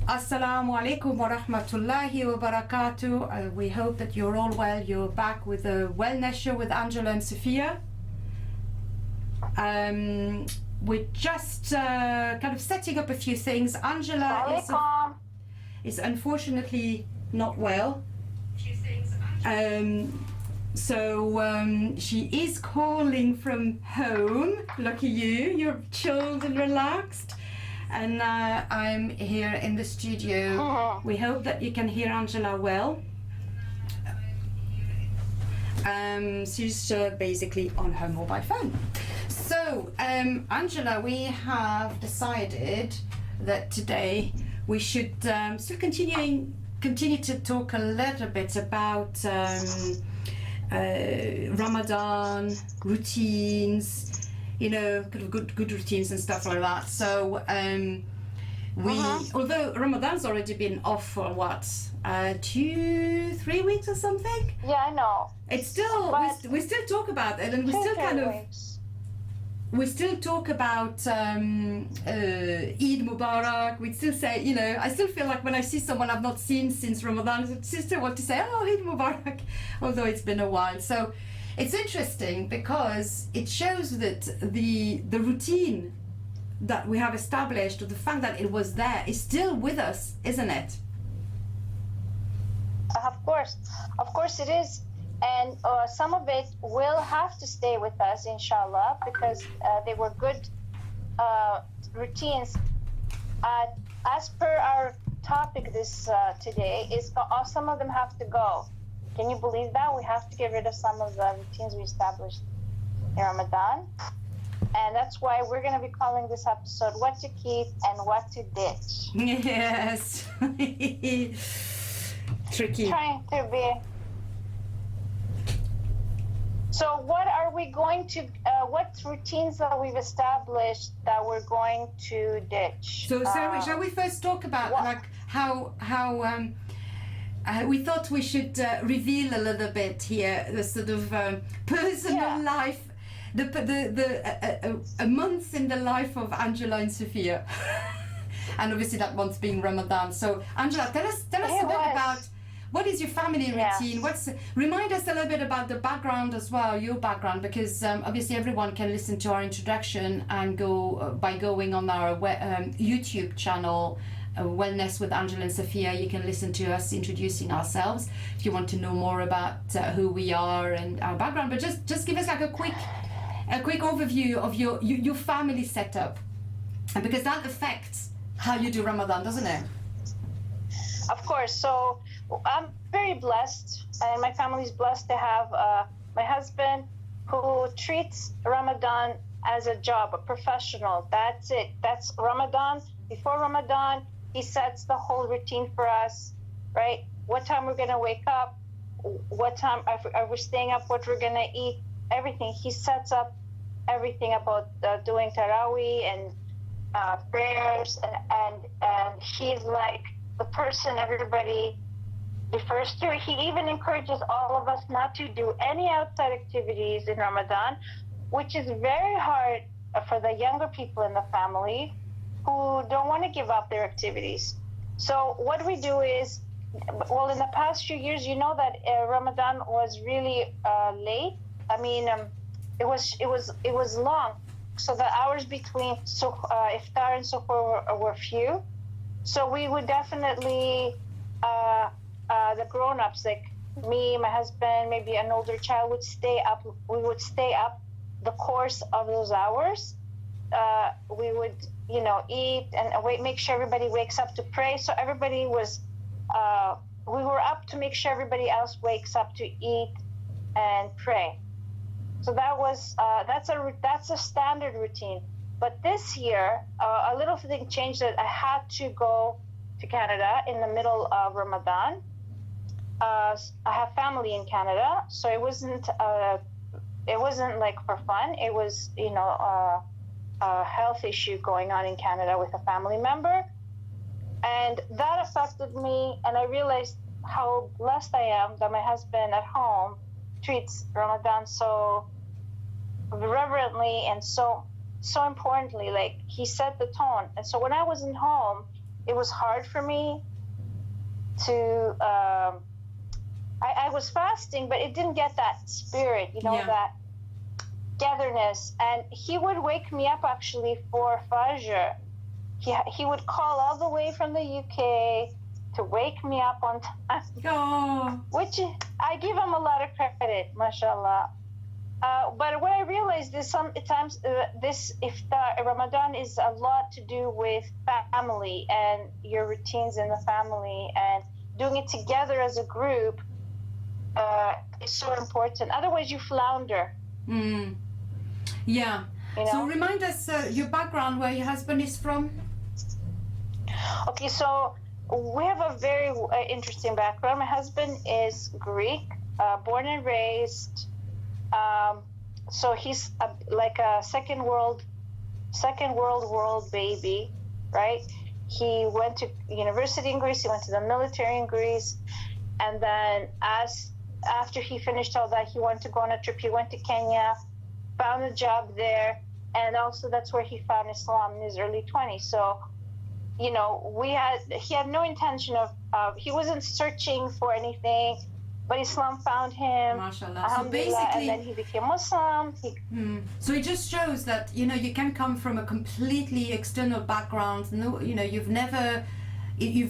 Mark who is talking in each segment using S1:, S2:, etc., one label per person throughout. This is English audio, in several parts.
S1: Assalamu alaikum wa rahmatullahi wa barakatuh. We hope that you're all well. You're back with a wellness show with Angela and Sophia. We're just kind of setting up a few things. Angela is unfortunately not well. So she is calling from home. Lucky you, you're chilled and relaxed. And I'm here in the studio. We hope that you can hear Angela well. She's basically on her mobile phone. So, Angela, we have decided that today we should still continue to talk a little bit about Ramadan routines. You know, kind of good routines and stuff like that. So although Ramadan's already been off for what, 2-3 weeks or something?
S2: Yeah, I know.
S1: It's still we still talk about it, and we still kind of we still talk about Eid Mubarak. We still say, you know, I still feel like when I see someone I've not seen since Ramadan, I still want to say, oh, Eid Mubarak, although it's been a while. So it's interesting because it shows that the routine that we have established, or the fact that it was there, is still with us, isn't it?
S2: Of course it is. And some of it will have to stay with us, inshallah, because they were good routines. As per our topic this today, is some of them have to go. Can you believe that? We have to get rid of some of the routines we established in Ramadan. And that's why we're going to be calling this episode What to Keep and What to Ditch.
S1: Yes. Tricky.
S2: Trying to be. So what are we going to, what routines that we've established that we're going to ditch?
S1: So shall we first talk about like how we thought we should reveal a little bit here the sort of personal life, a month in the life of Angela and Sophia, and obviously that month being Ramadan. So Angela, tell us a bit about what is your family routine. Remind us a little bit about the background as well, your background, because obviously everyone can listen to our introduction and go by going on our YouTube channel. Wellness with Angela and Sophia. You can listen to us introducing ourselves if you want to know more about who we are and our background. But just give us like a quick overview of your family setup, and because that affects how you do Ramadan, doesn't it?
S2: Of course. So I'm very blessed, and my family is blessed to have my husband who treats Ramadan as a job, a professional. That's it. That's Ramadan. Before Ramadan, he sets the whole routine for us, right? What time we're going to wake up, what time are we staying up, what we're going to eat, everything. He sets up everything about doing Taraweeh and prayers, and he's like the person everybody refers to. He even encourages all of us not to do any outside activities in Ramadan, which is very hard for the younger people in the family who don't want to give up their activities. So what we do is, well, in the past few years, you know that Ramadan was really late. I mean, it was long. So the hours between iftar and suhoor were few. So we would definitely, the grown-ups, like me, my husband, maybe an older child, would stay up. We would stay up the course of those hours. We would, eat and make sure everybody wakes up to pray. So everybody was, we were up to make sure everybody else wakes up to eat and pray. So that was, that's a standard routine. But this year, a little thing changed, that I had to go to Canada in the middle of Ramadan. I have family in Canada, so it wasn't like for fun. It was, a health issue going on in Canada with a family member. And that affected me, and I realized how blessed I am that my husband at home treats Ramadan so reverently and so importantly. Like, he set the tone. And so when I wasn't home, it was hard for me to, I was fasting, but it didn't get that spirit, that togetherness. And he would wake me up actually for Fajr. He would call all the way from the UK to wake me up on time.
S1: Oh.
S2: Which I give him a lot of credit, mashallah. But what I realized is sometimes this iftar Ramadan is a lot to do with family and your routines in the family, and doing it together as a group is so important. Otherwise, you flounder.
S1: Yeah. So remind us your background, where your husband is from.
S2: Okay, so we have a very interesting background. My husband is Greek, born and raised. So he's like a second world baby, right? He went to university in Greece. He went to the military in Greece, and then after he finished all that, he wanted to go on a trip. He went to Kenya, found a job there, and also that's where he found Islam in his early 20s. So, he had no intention of he wasn't searching for anything, but Islam found him.
S1: MashaAllah. So basically,
S2: and then he became Muslim.
S1: So it just shows that you can come from a completely external background. No, you've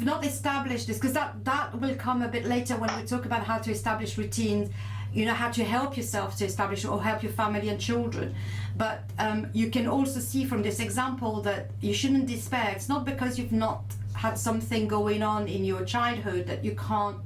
S1: not established this, because that will come a bit later when we talk about how to establish routines. How to help yourself to establish, or help your family and children. But you can also see from this example that you shouldn't despair. It's not because you've not had something going on in your childhood that you can't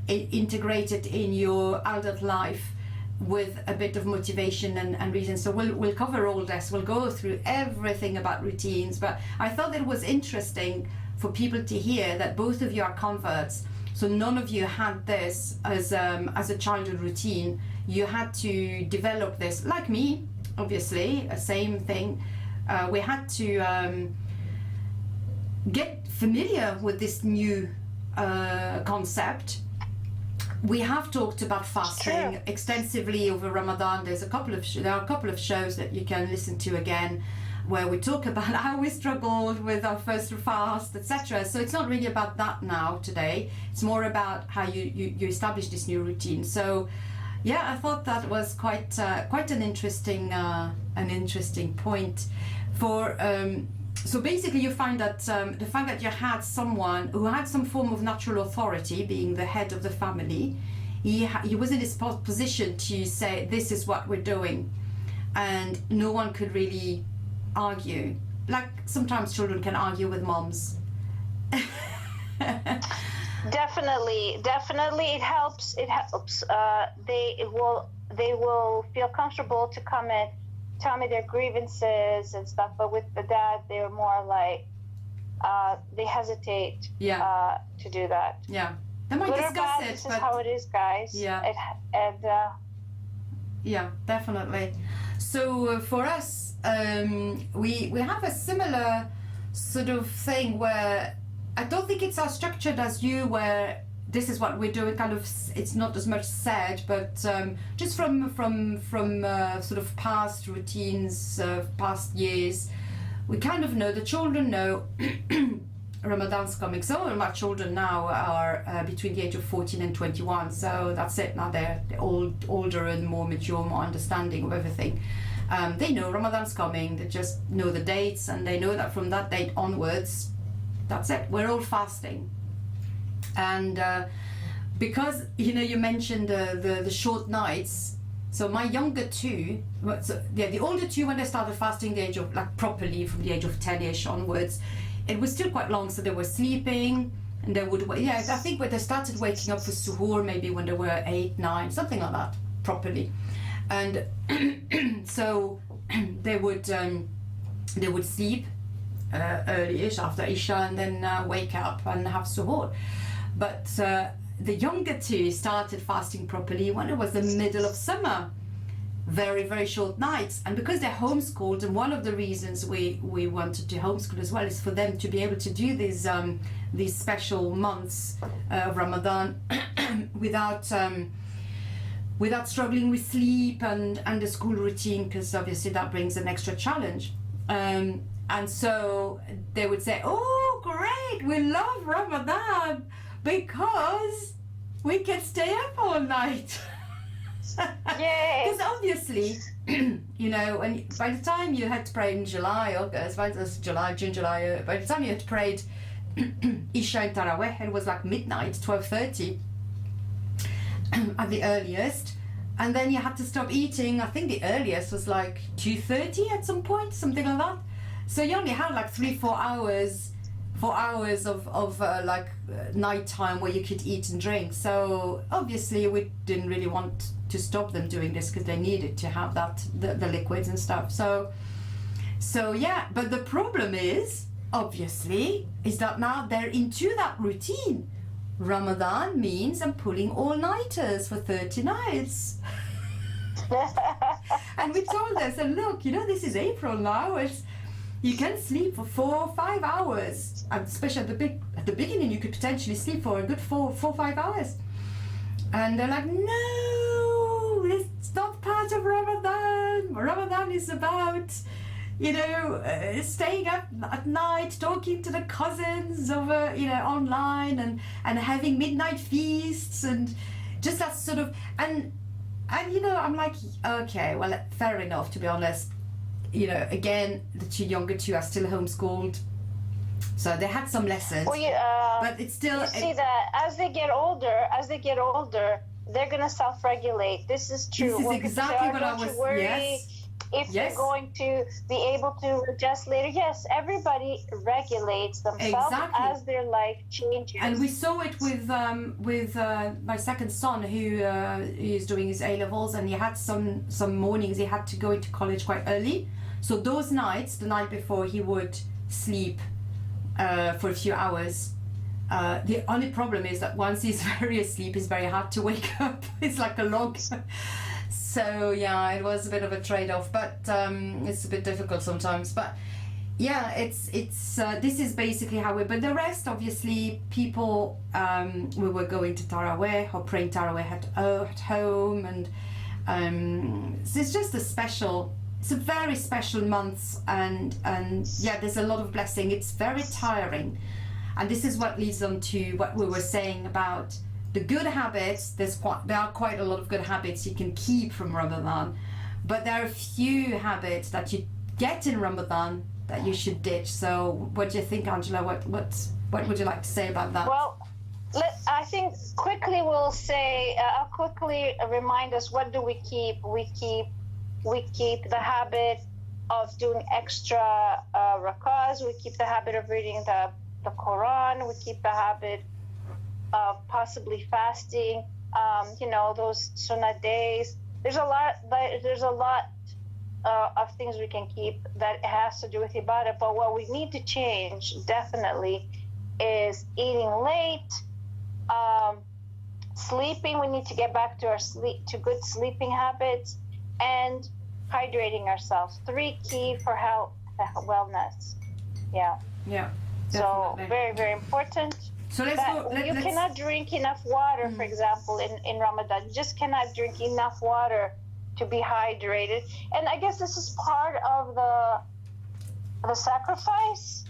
S1: integrate it in your adult life with a bit of motivation and reason. So we'll cover all this. We'll go through everything about routines. But I thought it was interesting for people to hear that both of you are converts. So none of you had this as a childhood routine. You had to develop this, like me, obviously, same thing. We had to get familiar with this new concept. We have talked about fasting extensively over Ramadan. There are a couple of shows that you can listen to again, where we talk about how we struggled with our first fast, etc. So it's not really about that now today. It's more about how you establish this new routine. So yeah, I thought that was quite an interesting point. So basically, you find that the fact that you had someone who had some form of natural authority, being the head of the family, he was in this position to say, this is what we're doing, and no one could really argue. Like sometimes children can argue with moms.
S2: Definitely it helps. They will feel comfortable to come and tell me their grievances and stuff, but with the dad they're more like they hesitate to do that.
S1: They might discuss it,
S2: this is how it is, guys.
S1: Definitely. So for us, we have a similar sort of thing where I don't think it's as structured as you, where this is what we're doing. Kind of, it's not as much said, but just from sort of past routines, past years, we kind of know. The children know Ramadan's coming. Some of my children now are between the age of 14 and 21. So that's it. Now they're older and more mature, more understanding of everything. They know Ramadan's coming. They just know the dates, and they know that from that date onwards, that's it. We're all fasting. And because you mentioned the short nights, so my younger two, the older two, when they started fasting, the age of properly from the age of 10ish onwards, it was still quite long. So they were sleeping, and they would I think when they started waking up for suhoor, maybe when they were 8, 9, something like that, properly, and so they would sleep early-ish after Isha, and then wake up and have suhoor. But the younger two started fasting properly when it was the middle of summer. Very, very short nights. And because they're homeschooled, and one of the reasons we wanted to homeschool as well is for them to be able to do these special months of Ramadan without struggling with sleep and the school routine, because obviously that brings an extra challenge. And so they would say, oh, oh great, we love Ramadan because we can stay up all night.
S2: Yay!
S1: Because obviously, you know, and by the time you had prayed in July, August, June, July, by the time you had prayed Isha and Taraweh, it was like midnight, 12:30 at the earliest. And then you had to stop eating. I think the earliest was like 2:30 at some point, something like that. So you only had like 3-4 hours, 4 hours of night time where you could eat and drink. So obviously we didn't really want to stop them doing this because they needed to have that the liquids and stuff. So yeah, but the problem is obviously is that now they're into that routine. Ramadan means I'm pulling all-nighters for 30 nights. And we told her, said, look, you know, this is April now. You can sleep for 4 or 5 hours. And especially at the beginning, you could potentially sleep for a good 4 or 5 hours. And they're like, no, it's not part of Ramadan. Ramadan is about, you know, staying up at night, talking to the cousins over, you know, online and having midnight feasts and just that sort of, and you know, I'm like, okay, well, fair enough, to be honest. You know, again, the younger two are still homeschooled, so they had some lessons.
S2: Well,
S1: but it's still.
S2: You see that as they get older, they're gonna self-regulate. This is true.
S1: This is exactly what I was.
S2: Worry
S1: yes.
S2: If they're going to be able to adjust later. Yes, everybody regulates themselves as their life changes.
S1: And we saw it with my second son, who is doing his A levels, and he had some mornings he had to go into college quite early. So those nights, the night before, he would sleep for a few hours. The only problem is that once he's very asleep, it's very hard to wake up. It's like a log. So yeah, it was a bit of a trade-off, but it's a bit difficult sometimes. But yeah, it's this is basically how we. But the rest, obviously, people we were going to Taraweh or praying Taraweh at home, and so it's just a special. It's a very special month, and yeah, there's a lot of blessing. It's very tiring, and this is what leads on to what we were saying about the good habits. There are quite a lot of good habits you can keep from Ramadan, but there are a few habits that you get in Ramadan that you should ditch. So what do you think, Angela? What would you like to say about that?
S2: Well, I think quickly we'll say, I'll quickly remind us, what do we keep? We keep the habit of doing extra rakahs. We keep the habit of reading the Quran. We keep the habit of possibly fasting, you know, those sunnah days. There's a lot of things we can keep that has to do with ibadah, but what we need to change definitely is eating late, sleeping. We need to get back to to good sleeping habits, and hydrating ourselves. 3 key for health, wellness. Yeah.
S1: Yeah.
S2: Definitely. So very, very important.
S1: So let's go.
S2: You cannot drink enough water, for example, in Ramadan. You just cannot drink enough water to be hydrated. And I guess this is part of the sacrifice.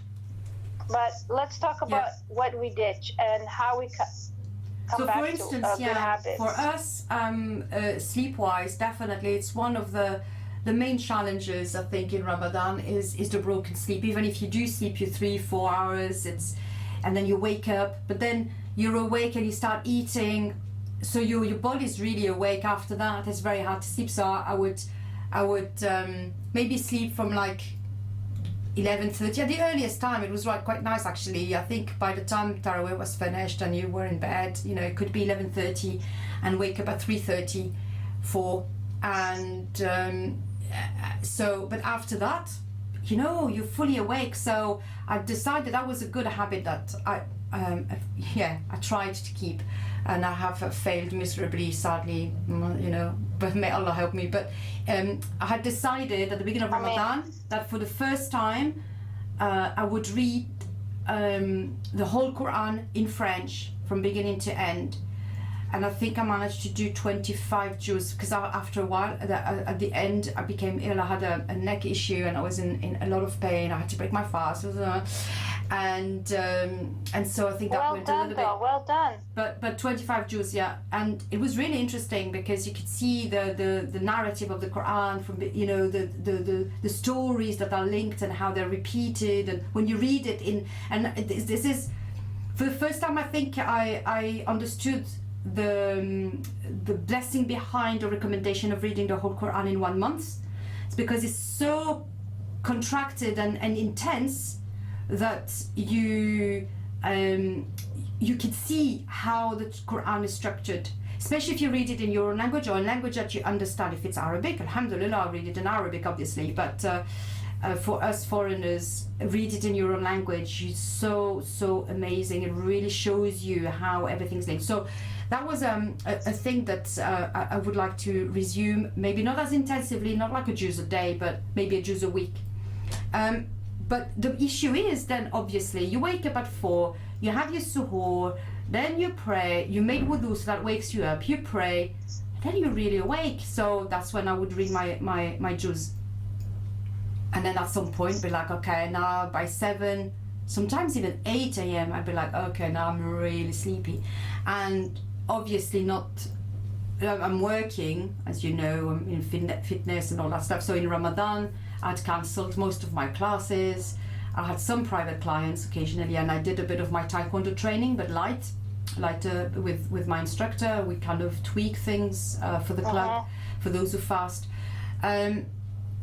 S2: But let's talk about what we ditch and how we come back
S1: for instance,
S2: to good habits.
S1: For us, sleep-wise, definitely, it's one of the main challenges, I think, in Ramadan is the broken sleep. Even if you do sleep your 3-4 hours, and then you wake up, but then you're awake and you start eating, so your body's really awake after that. It's very hard to sleep. So I would maybe sleep from like 11:30 at the earliest time. It was quite nice, actually. I think by the time Tarawih was finished and you were in bed, you know, it could be 11:30 and wake up at 3:30, 4, and so, but after that, you know, you're fully awake. So I decided that was a good habit that I tried to keep, and I have failed miserably, sadly, you know, but may Allah help me. But I had decided at the beginning of Ramadan that for the first time I would read the whole Quran in French from beginning to end. And I think I managed to do 25 juz, because after a while, at the end, I became ill. I had a neck issue and I was in a lot of pain. I had to break my fast. and so I think that went a little bit.
S2: Well done.
S1: But 25 juz, yeah, and it was really interesting because you could see the narrative of the Quran from the stories that are linked and how they're repeated, and when you read it this is for the first time I think I understood the blessing behind the recommendation of reading the whole Quran in 1 month. It's because it's so contracted and intense that you can see how the Quran is structured, especially if you read it in your own language or a language that you understand. If it's Arabic, alhamdulillah, I read it in Arabic obviously, but for us foreigners, read it in your own language. It's so amazing. It really shows you how everything's linked. So that was a thing that I would like to resume, maybe not as intensively, not like a juz a day, but maybe a juz a week. But the issue is then obviously you wake up at 4, you have your suhoor, then you pray, you make wudu, so that wakes you up, you pray, then you're really awake. So that's when I would read my juz. And then at some point be like, okay, now by 7, sometimes even 8 a.m. I'd be like, okay, now I'm really sleepy. And obviously I'm working, as you know, I'm in fitness and all that stuff. So in Ramadan, I'd cancelled most of my classes. I had some private clients occasionally, and I did a bit of my taekwondo training, but light with my instructor. We kind of tweak things for the club, for those who fast.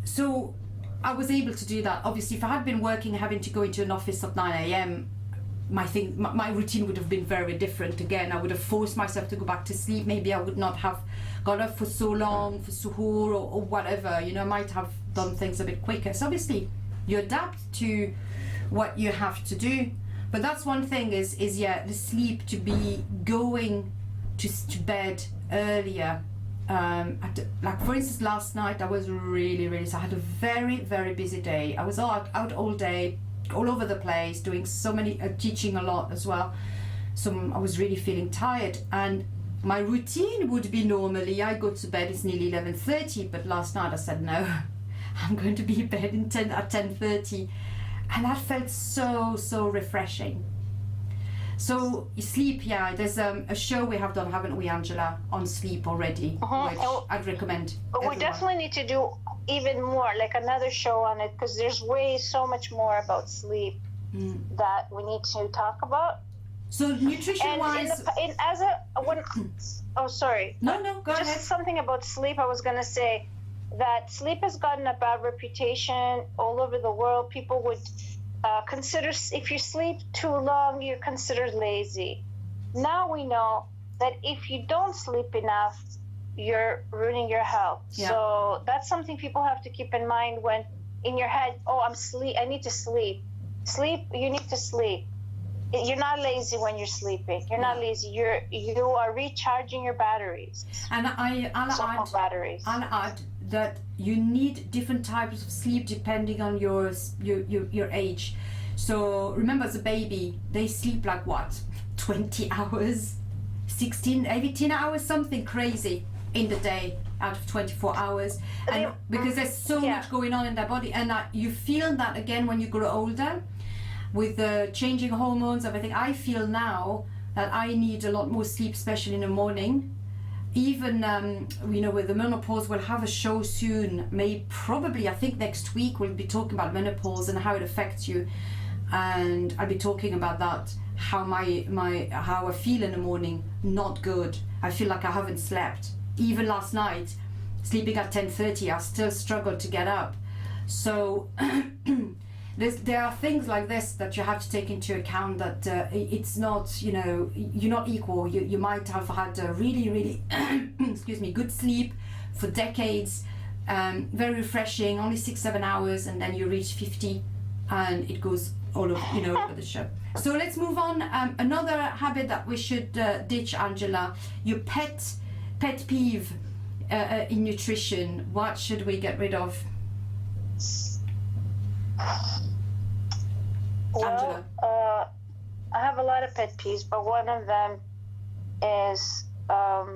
S1: So I was able to do that. Obviously, if I had been working, having to go into an office at 9 a.m., my routine would have been very different again. I would have forced myself to go back to sleep. Maybe I would not have got up for so long for suhoor or whatever. I might have done things a bit quicker. So obviously you adapt to what you have to do. But that's one thing is the sleep, to be going to bed earlier. Like for instance, last night I was really so I had a very, very busy day. I was out all day, all over the place, doing so many, teaching a lot as well. So I was really feeling tired, and my routine would be normally I go to bed, it's nearly 11:30, but last night I said no, I'm going to be in bed at 10:30, and that felt so refreshing. So sleep, yeah, there's a show we have done, haven't we, Angela, on sleep already, which I'd recommend.
S2: But we definitely need to do even more, like another show on it, because there's so much more about sleep that we need to talk about.
S1: So nutrition-wise,
S2: oh sorry.
S1: No, go ahead.
S2: Just something about sleep. I was gonna say that sleep has gotten a bad reputation all over the world. People would consider, if you sleep too long, you're considered lazy. Now we know that if you don't sleep enough, you're ruining your health. Yeah. So that's something people have to keep in mind when in your head, I need to sleep. You need to sleep. You're not lazy when you're sleeping. You're not lazy. You are recharging your batteries.
S1: And I'll add that you need different types of sleep depending on your age. So remember, as a baby, they sleep like what, 20 hours, 16, 18 hours, something crazy in the day out of 24 hours, and because there's so much going on in their body, and you feel that again when you grow older with the changing hormones, everything. I feel now that I need a lot more sleep, especially in the morning. Even with the menopause, we'll have a show soon, I think next week we'll be talking about menopause and how it affects you, and I'll be talking about that, how how I feel in the morning, not good. I feel like I haven't slept. Even last night, sleeping at 10:30, I still struggled to get up. So there are things like this that you have to take into account, that it's not, you're not equal. You might have had a really good sleep for decades, very refreshing, only 6-7 hours, and then you reach 50 and it goes all over the show. So let's move on. Another habit that we should ditch, Angela, your pet peeve in nutrition. What should we get rid of?
S2: Well, I have a lot of pet peeves, but one of them is oh,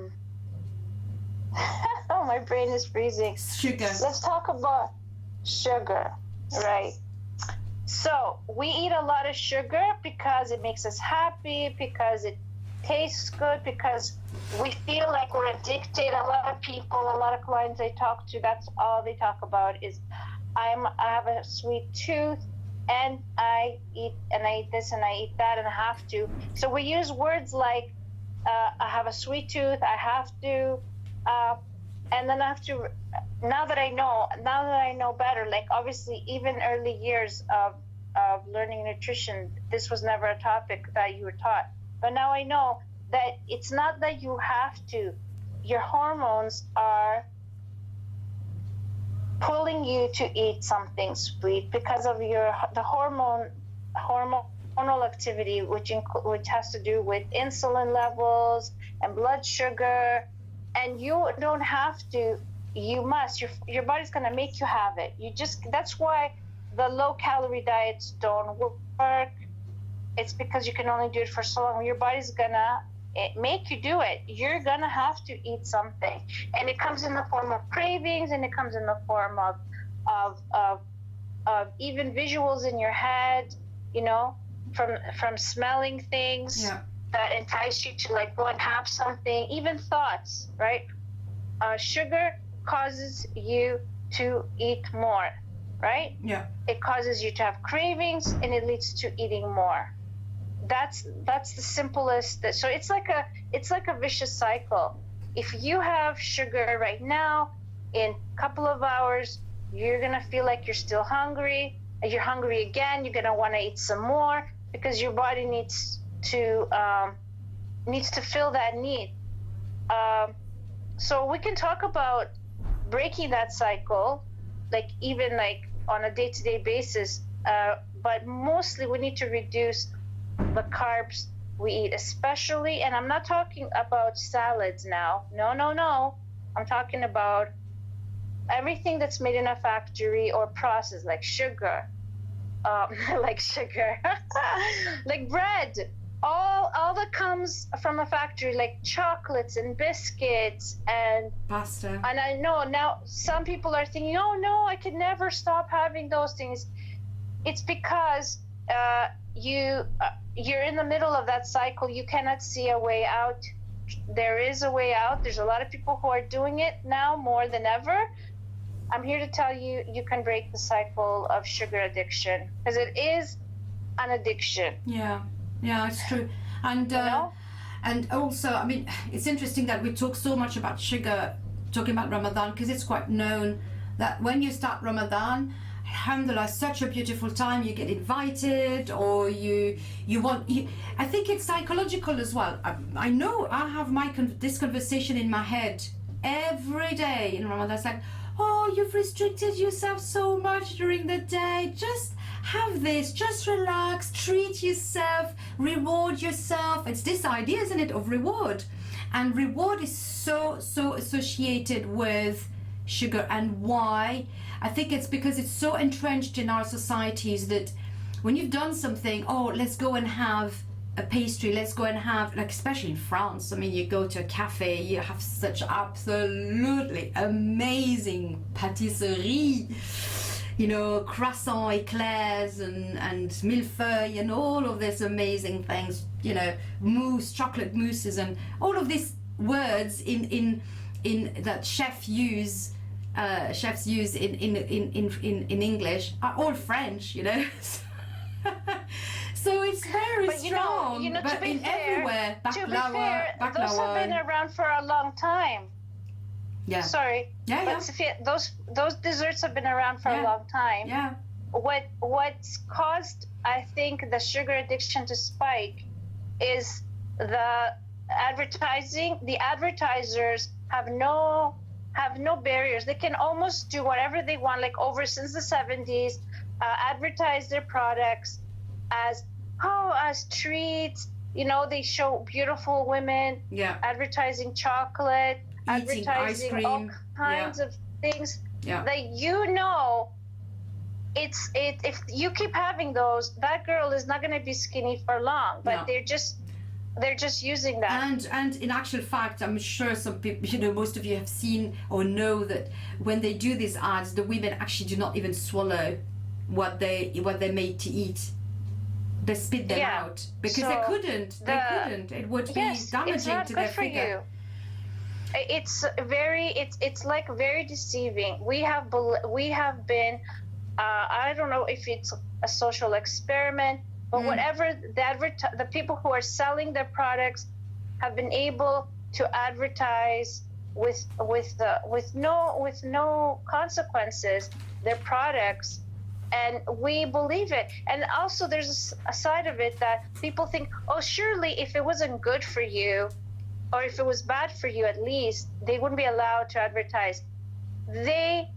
S2: my brain is freezing.
S1: Sugar.
S2: Let's talk about sugar, right? So we eat a lot of sugar because it makes us happy, because it tastes good, because we feel like we're addicted. A lot of people, a lot of clients I talk to, that's all they talk about is I have a sweet tooth, and I eat this and I eat that and I have to. So we use words like I have a sweet tooth, I have to, and then I have to. Now that I know better, like obviously even early years of learning nutrition, this was never a topic that you were taught. But now I know that it's not that you have to. Your hormones are pulling you to eat something sweet because of the hormonal activity, which has to do with insulin levels and blood sugar, and you don't have to. You must. Your body's gonna make you have it. That's why the low calorie diets don't work. It's because you can only do it for so long. Your body's gonna make you do it. You're gonna have to eat something, and it comes in the form of cravings, and it comes in the form of even visuals in your head. You know, from smelling things that entice you to like go and have something. Even thoughts, right? Sugar causes you to eat more, right?
S1: Yeah.
S2: It causes you to have cravings, and it leads to eating more. That's the simplest. So it's like a vicious cycle. If you have sugar right now, in a couple of hours, you're gonna feel like you're still hungry. And you're hungry again. You're gonna want to eat some more because your body needs to fill that need. So we can talk about breaking that cycle, like even like on a day-to-day basis, but mostly we need to reduce the carbs we eat, especially, and I'm not talking about salads now. No. I'm talking about everything that's made in a factory or processed, like sugar, like bread. All that comes from a factory, like chocolates and biscuits and
S1: pasta.
S2: And I know now some people are thinking, oh no, I could never stop having those things. It's because you're in the middle of that cycle. You cannot see a way out. There is a way out. There's a lot of people who are doing it now more than ever. I'm here to tell you, you can break the cycle of sugar addiction, because it is an addiction.
S1: Yeah, it's true. And and also, I mean, it's interesting that we talk so much about sugar, talking about Ramadan, because it's quite known that when you start Ramadan, alhamdulillah, such a beautiful time. You get invited, or you I think it's psychological as well. I know I have this conversation in my head every day in Ramadan. It's like, oh, you've restricted yourself so much during the day. Just have this, just relax, treat yourself, reward yourself. It's this idea, isn't it, of reward? And reward is so associated with sugar. And why? I think it's because it's so entrenched in our societies that when you've done something, oh, let's go and have a pastry, let's go and have, like, especially in France, I mean, you go to a cafe, you have such absolutely amazing patisserie, you know, croissant eclairs and millefeuille and all of these amazing things, you know, mousse, chocolate mousses, and all of these words in that chefs use in English are all French, you know. So it's very strong.
S2: You know,
S1: but
S2: to be
S1: in
S2: fair,
S1: everywhere,
S2: baklava, those have been around for a long time.
S1: Yeah.
S2: Sorry.
S1: Yeah,
S2: but Sophia, those desserts have been around for a long time.
S1: Yeah.
S2: What's caused, I think, the sugar addiction to spike is the advertising. The advertisers have no barriers. They can almost do whatever they want, like since the 70s, advertise their products as treats. You know, they show beautiful women, advertising chocolate,
S1: eating
S2: advertising
S1: ice cream,
S2: all kinds of things.
S1: Yeah.
S2: That, you know, if you keep having those, that girl is not going to be skinny for long. But they're just using that.
S1: And in actual fact, I'm sure some people, you know, most of you have seen or know that when they do these ads, the women actually do not even swallow what they made to eat. They spit them out because
S2: So
S1: they couldn't. It would be
S2: yes,
S1: damaging
S2: it's not
S1: to
S2: good
S1: their
S2: for
S1: figure.
S2: you. It's like very deceiving. We have been I don't know if it's a social experiment, but whatever the people who are selling their products have been able to advertise with no consequences their products, and we believe it. And also there's a side of it that people think, oh, surely if it wasn't good for you, or if it was bad for you, at least they wouldn't be allowed to advertise. They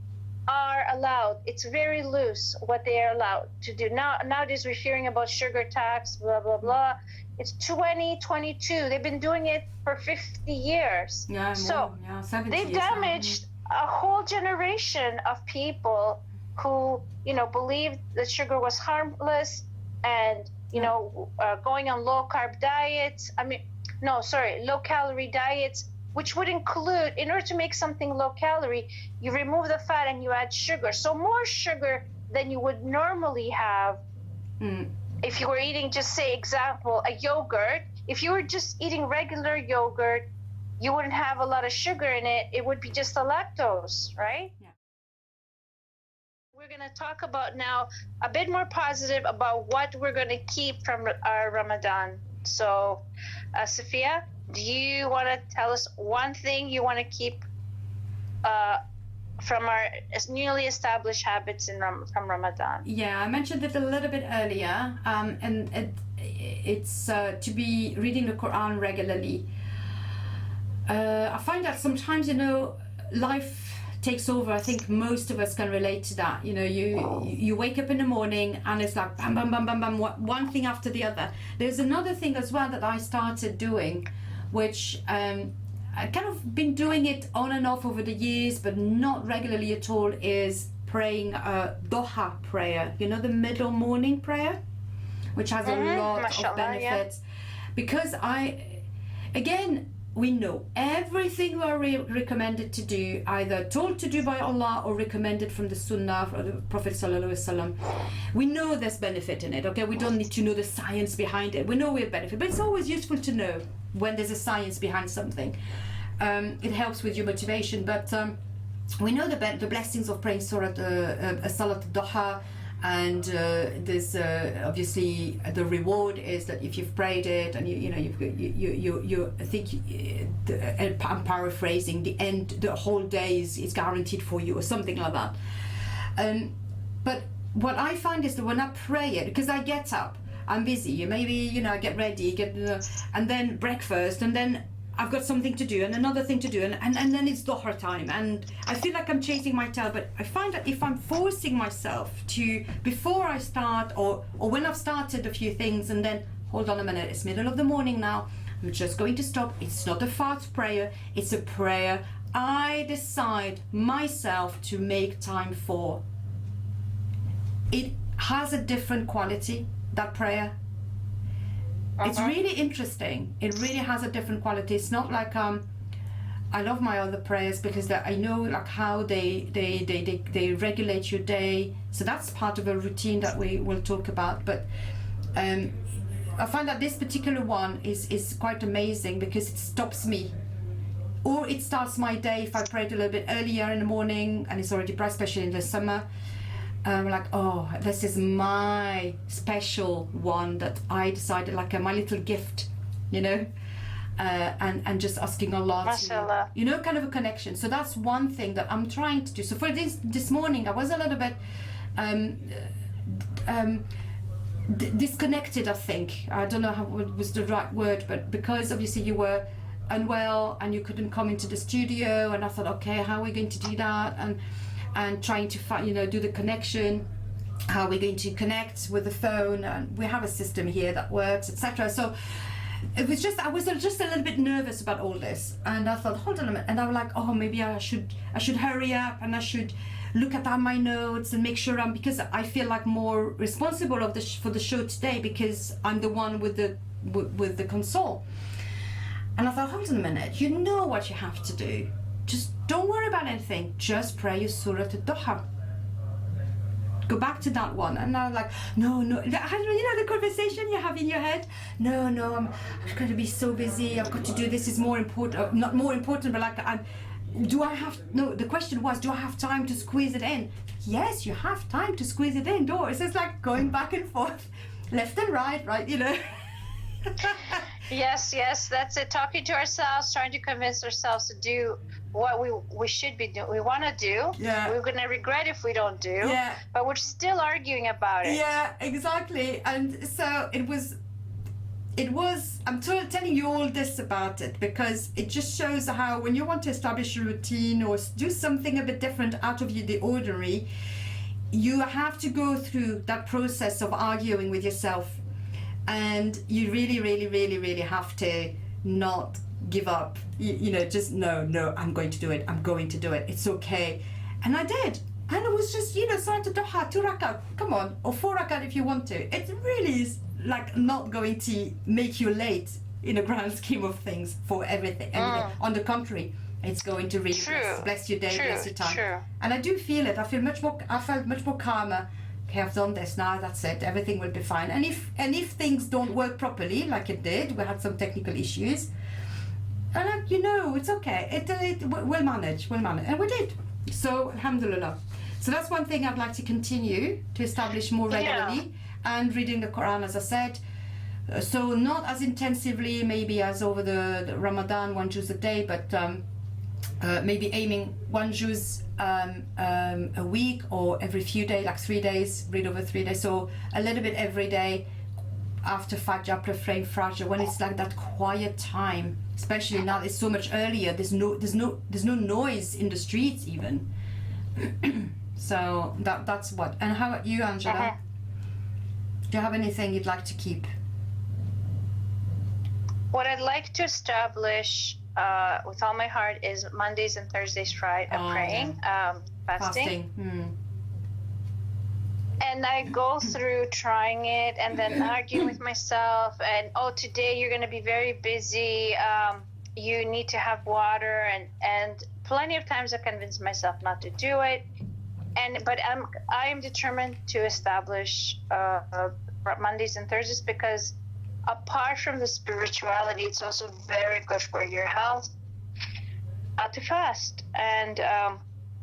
S2: are allowed. It's very loose what they are allowed to do. Nowadays we're hearing about sugar tax, blah, blah, blah. It's 2022. They've been doing it for 50 years.
S1: Yeah,
S2: so
S1: 70
S2: they've
S1: years now.
S2: damaged a whole generation of people who, believed that sugar was harmless and, going on low carb diets. Low calorie diets, which would include, in order to make something low calorie, you remove the fat and you add sugar. So more sugar than you would normally have if you were eating, just say example, a yogurt. If you were just eating regular yogurt, you wouldn't have a lot of sugar in it. It would be just the lactose, right?
S1: Yeah.
S2: We're going to talk about now a bit more positive about what we're going to keep from our Ramadan. So, Sophia, do you want to tell us one thing you want to keep from our newly established habits from Ramadan?
S1: Yeah, I mentioned it a little bit earlier, and it's to be reading the Quran regularly. I find that sometimes, life takes over. I think most of us can relate to that. You wake up in the morning and it's like bam, bam, bam, bam, bam, one thing after the other. There's another thing as well that I started doing, which I kind of been doing it on and off over the years, but not regularly at all, is praying a Doha prayer, the middle morning prayer, which has a lot of benefits. Because we know everything we are recommended to do, either told to do by Allah or recommended from the Sunnah or the Prophet Sallallahu Alaihi Wasallam. We know there's benefit in it, okay? We don't need to know the science behind it. We know we have benefit, but it's always useful to know when there's a science behind something. It helps with your motivation, but we know the blessings of praying Salat al-Duha, and there's obviously the reward is that if you've prayed it and I'm paraphrasing, the whole day is guaranteed for you or something like that. But what I find is that when I pray it, because I get up, I'm busy, maybe I get ready, and then breakfast, and then I've got something to do and another thing to do, and then it's Dhuhr time, and I feel like I'm chasing my tail. But I find that if I'm forcing myself to, before I start, or when I've started a few things, and then hold on a minute, it's middle of the morning now, I'm just going to stop. It's not a fast prayer, it's a prayer I decide myself to make time for. It has a different quality, that prayer. It's really interesting. It really has a different quality. It's not like I love my other prayers because I know like how they regulate your day. So that's part of a routine that we will talk about. But I find that this particular one is quite amazing because it stops me, or it starts my day if I prayed a little bit earlier in the morning and it's already bright, especially in the summer. Like, oh, this is my special one that I decided, like my little gift, and just asking Allah to, kind of a connection. So that's one thing that I'm trying to do. So for this morning, I was a little bit disconnected, I think. I don't know what was the right word, but because obviously you were unwell and you couldn't come into the studio, and I thought, okay, how are we going to do that? And trying to find, do the connection, how we're going to connect with the phone, and we have a system here that works, etc. So it was just, I was just a little bit nervous about all this, and I thought, hold on a minute, and I was like, oh, maybe I should hurry up, and I should look at all my notes and make sure because I feel like more responsible for the show today, because I'm the one with the console. And I thought, hold on a minute, you know what you have to do. Just don't worry about anything. Just pray your Surah al-Duha. go back to that one. And I'm like, no, you know, the conversation you have in your head. No, I'm going to be so busy. I've got to do this. Is more important, not more important, but like, the question was, do I have time to squeeze it in? Yes, you have time to squeeze it in. It's just like going back and forth, left and right, you know.
S2: Yes, that's it. Talking to ourselves, trying to convince ourselves to do what we should be doing. We want to do.
S1: Yeah.
S2: We're going to regret if we don't do.
S1: Yeah.
S2: But we're still arguing about it.
S1: Yeah, exactly. And so it was. I'm telling you all this about it because it just shows how when you want to establish a routine or do something a bit different out of the ordinary, you have to go through that process of arguing with yourself. And you really, really, really, really have to not give up. You know, just no, I'm going to do it. I'm going to do it. It's okay. And I did. And it was just, Salat al-Duha, 2 rakat, come on, or 4 rakat if you want to. It really is like not going to make you late in a grand scheme of things for everything. On the contrary, it's going to really bless your day, bless your time.
S2: True.
S1: And I do feel it. I felt much more calmer. Okay, I've done this now, that's it, everything will be fine. And if things don't work properly, like it did, we had some technical issues, and it's okay, we'll manage, and we did. So, alhamdulillah. So that's one thing I'd like to continue to establish more regularly, and reading the Quran, as I said, so not as intensively maybe as over the Ramadan, 1 juz a day, but maybe aiming 1 juz a week or every few days, like 3 days, read over 3 days. So a little bit every day after Fajr, pre-frame Fajr, when it's like that quiet time, especially now it's so much earlier. There's no noise in the streets even. So that's what. And how about you, Angela? Do you have anything you'd like to keep?
S2: What I'd like to establish with all my heart is Mondays and Thursdays praying, fasting. And I go through trying it and then arguing with myself and today you're going to be very busy, you need to have water, and plenty of times I convince myself not to do it, but I am determined to establish Mondays and Thursdays because apart from the spirituality, it's also very good for your health to fast. And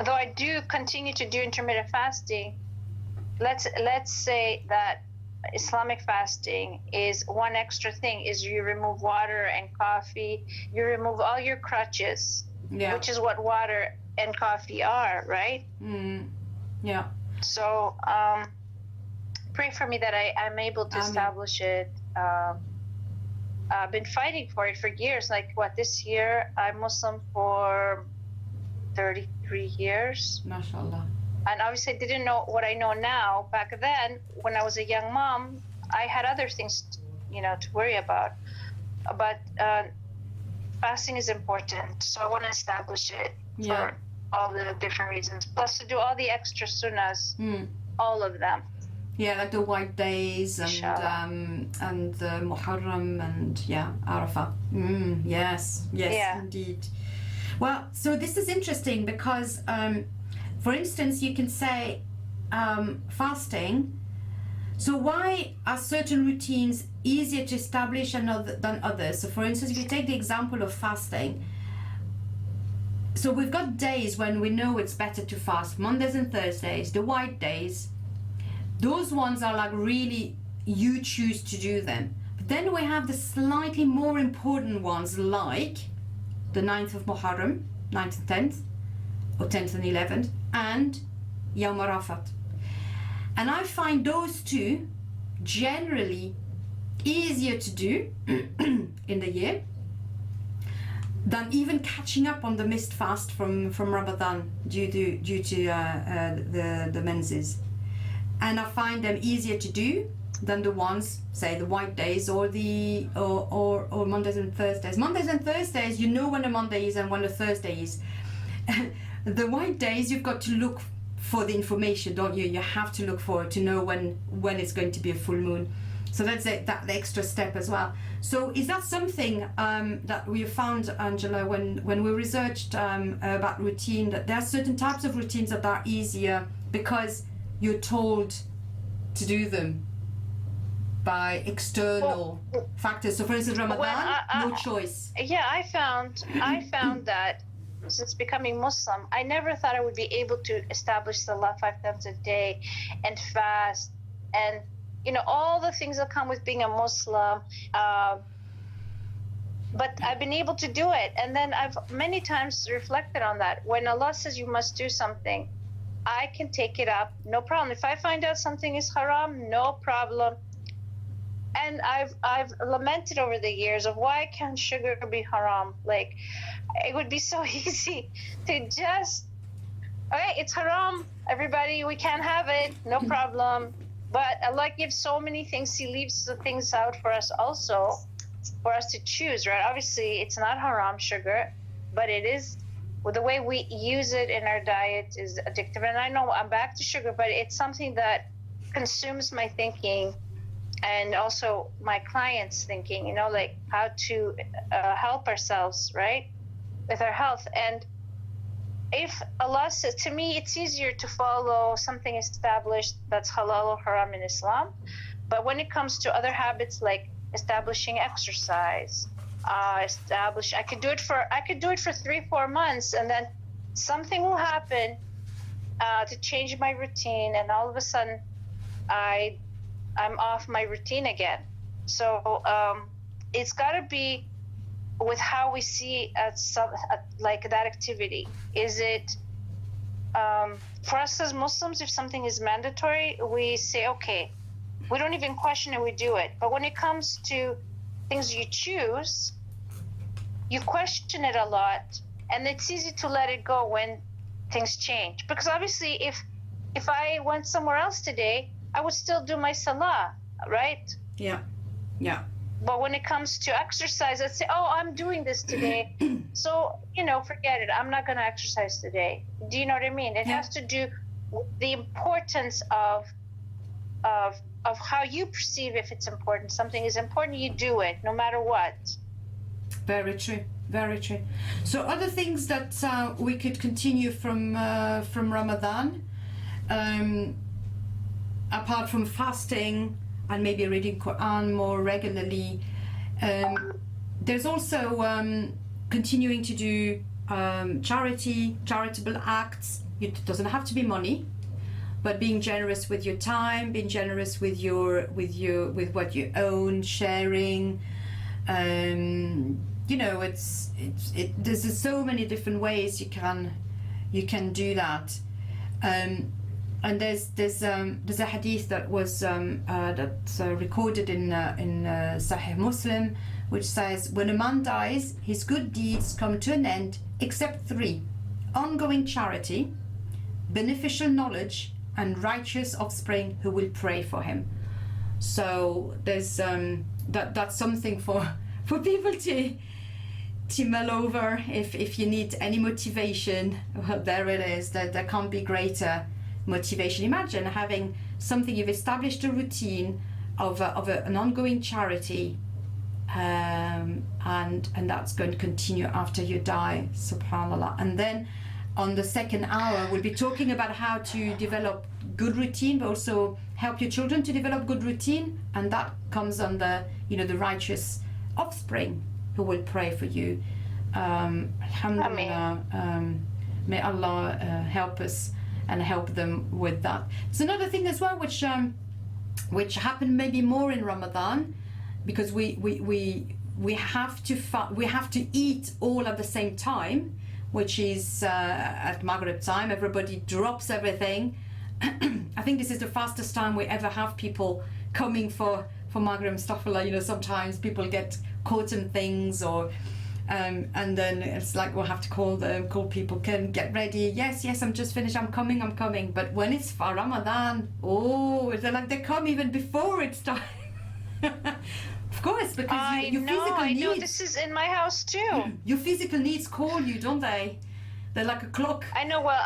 S2: though I do continue to do intermittent fasting, let's say that Islamic fasting is one extra thing, is you remove water and coffee, you remove all your crutches, which is what water and coffee are, right?
S1: Yeah.
S2: So pray for me that I'm able to establish it. I've been fighting for it for years. Like this year, I'm Muslim for 33 years.
S1: MashaAllah.
S2: And obviously I didn't know what I know now. Back then, when I was a young mom, I had other things, to worry about. But fasting is important, so I want to establish it for all the different reasons. Plus to do all the extra sunnahs, all of them.
S1: Yeah, like the white days and the Muharram and Arafah. Yes, indeed. Well, so this is interesting because, for instance, you can say fasting. So why are certain routines easier to establish than others? So for instance, if you take the example of fasting, so we've got days when we know it's better to fast, Mondays and Thursdays, the white days. Those ones are like really, you choose to do them. But then we have the slightly more important ones like the 9th of Muharram, 9th and 10th, or 10th and 11th, and Yawm Arafat. And I find those two generally easier to do in the year than even catching up on the missed fast from Ramadan due to the menses. And I find them easier to do than the ones, say, the white days or or Mondays and Thursdays. Mondays and Thursdays, you know when a Monday is and when a Thursday is. The white days, you've got to look for the information, don't you? You have to look for it to know when it's going to be a full moon. So that's that the extra step as well. So is that something that we found, Angela, when we researched about routine, that there are certain types of routines that are easier because you're told to do them by external factors. So for instance, Ramadan, no choice.
S2: Yeah, I found that since becoming Muslim, I never thought I would be able to establish Salah 5 times a day and fast and, you know, all the things that come with being a Muslim. But I've been able to do it. And then I've many times reflected on that. When Allah says you must do something, I can take it up, no problem. If I find out something is haram, no problem. And I've lamented over the years of why can't sugar be haram? Like, it would be so easy to just, okay, it's haram, everybody, we can't have it, no problem. But Allah gives so many things, He leaves the things out for us also, for us to choose, right? Obviously, it's not haram, sugar, but it is, well, the way we use it in our diet is addictive. And I know I'm back to sugar, but it's something that consumes my thinking and also my clients' thinking, you know, like how to help ourselves, right, with our health. And if Allah says, to me, it's easier to follow something established that's halal or haram in Islam. But when it comes to other habits like establishing exercise, I could do it for 3-4 months, and then something will happen to change my routine, and all of a sudden I'm off my routine again. So it's got to be with how we see like that activity. Is it for us as Muslims, if something is mandatory, we say okay, we don't even question it, we do it. But when it comes to things you choose, you question it a lot, and it's easy to let it go when things change. Because obviously, if I went somewhere else today, I would still do my salah, right?
S1: Yeah, yeah.
S2: But when it comes to exercise, I'd say, oh, I'm doing this today, so, you know, forget it. I'm not going to exercise today. Do you know what I mean? It has to do with the importance of how you perceive if it's important. Something is important, you do it, no matter what.
S1: Very true, very true. So other things that we could continue from Ramadan, apart from fasting and maybe reading Quran more regularly, there's also continuing to do charitable acts. It doesn't have to be money, but being generous with your time, being generous with what you own, sharing. You know, there's so many different ways you can do that. And there's a hadith that was that's recorded in Sahih Muslim, which says, when a man dies, his good deeds come to an end except 3: ongoing charity, beneficial knowledge, and righteous offspring who will pray for him. So there's that's something for people to mull over. If you need any motivation, well, there it is. There can't be greater motivation. Imagine having something, you've established a routine of an ongoing charity, and that's going to continue after you die, subhanallah. And then on the second hour we'll be talking about how to develop good routine, but also help your children to develop good routine, and that comes under, you know, the righteous offspring who will pray for you. Alhamdulillah. May Allah help us and help them with that. It's another thing as well which happened maybe more in Ramadan, because we have to eat all at the same time, which is at Maghrib time. Everybody drops everything. I think this is the fastest time we ever have people coming for Maghrib and stuff like, you know, sometimes people get caught in things, or and then it's like we'll have to call people, can get ready, yes, I'm just finished, I'm coming. But when it's for Ramadan, they're like, they come even before it's time. Of course, because your physical needs. I know,
S2: this is in my house too.
S1: Your physical needs call you, don't they? They're like a clock.
S2: I know. Well,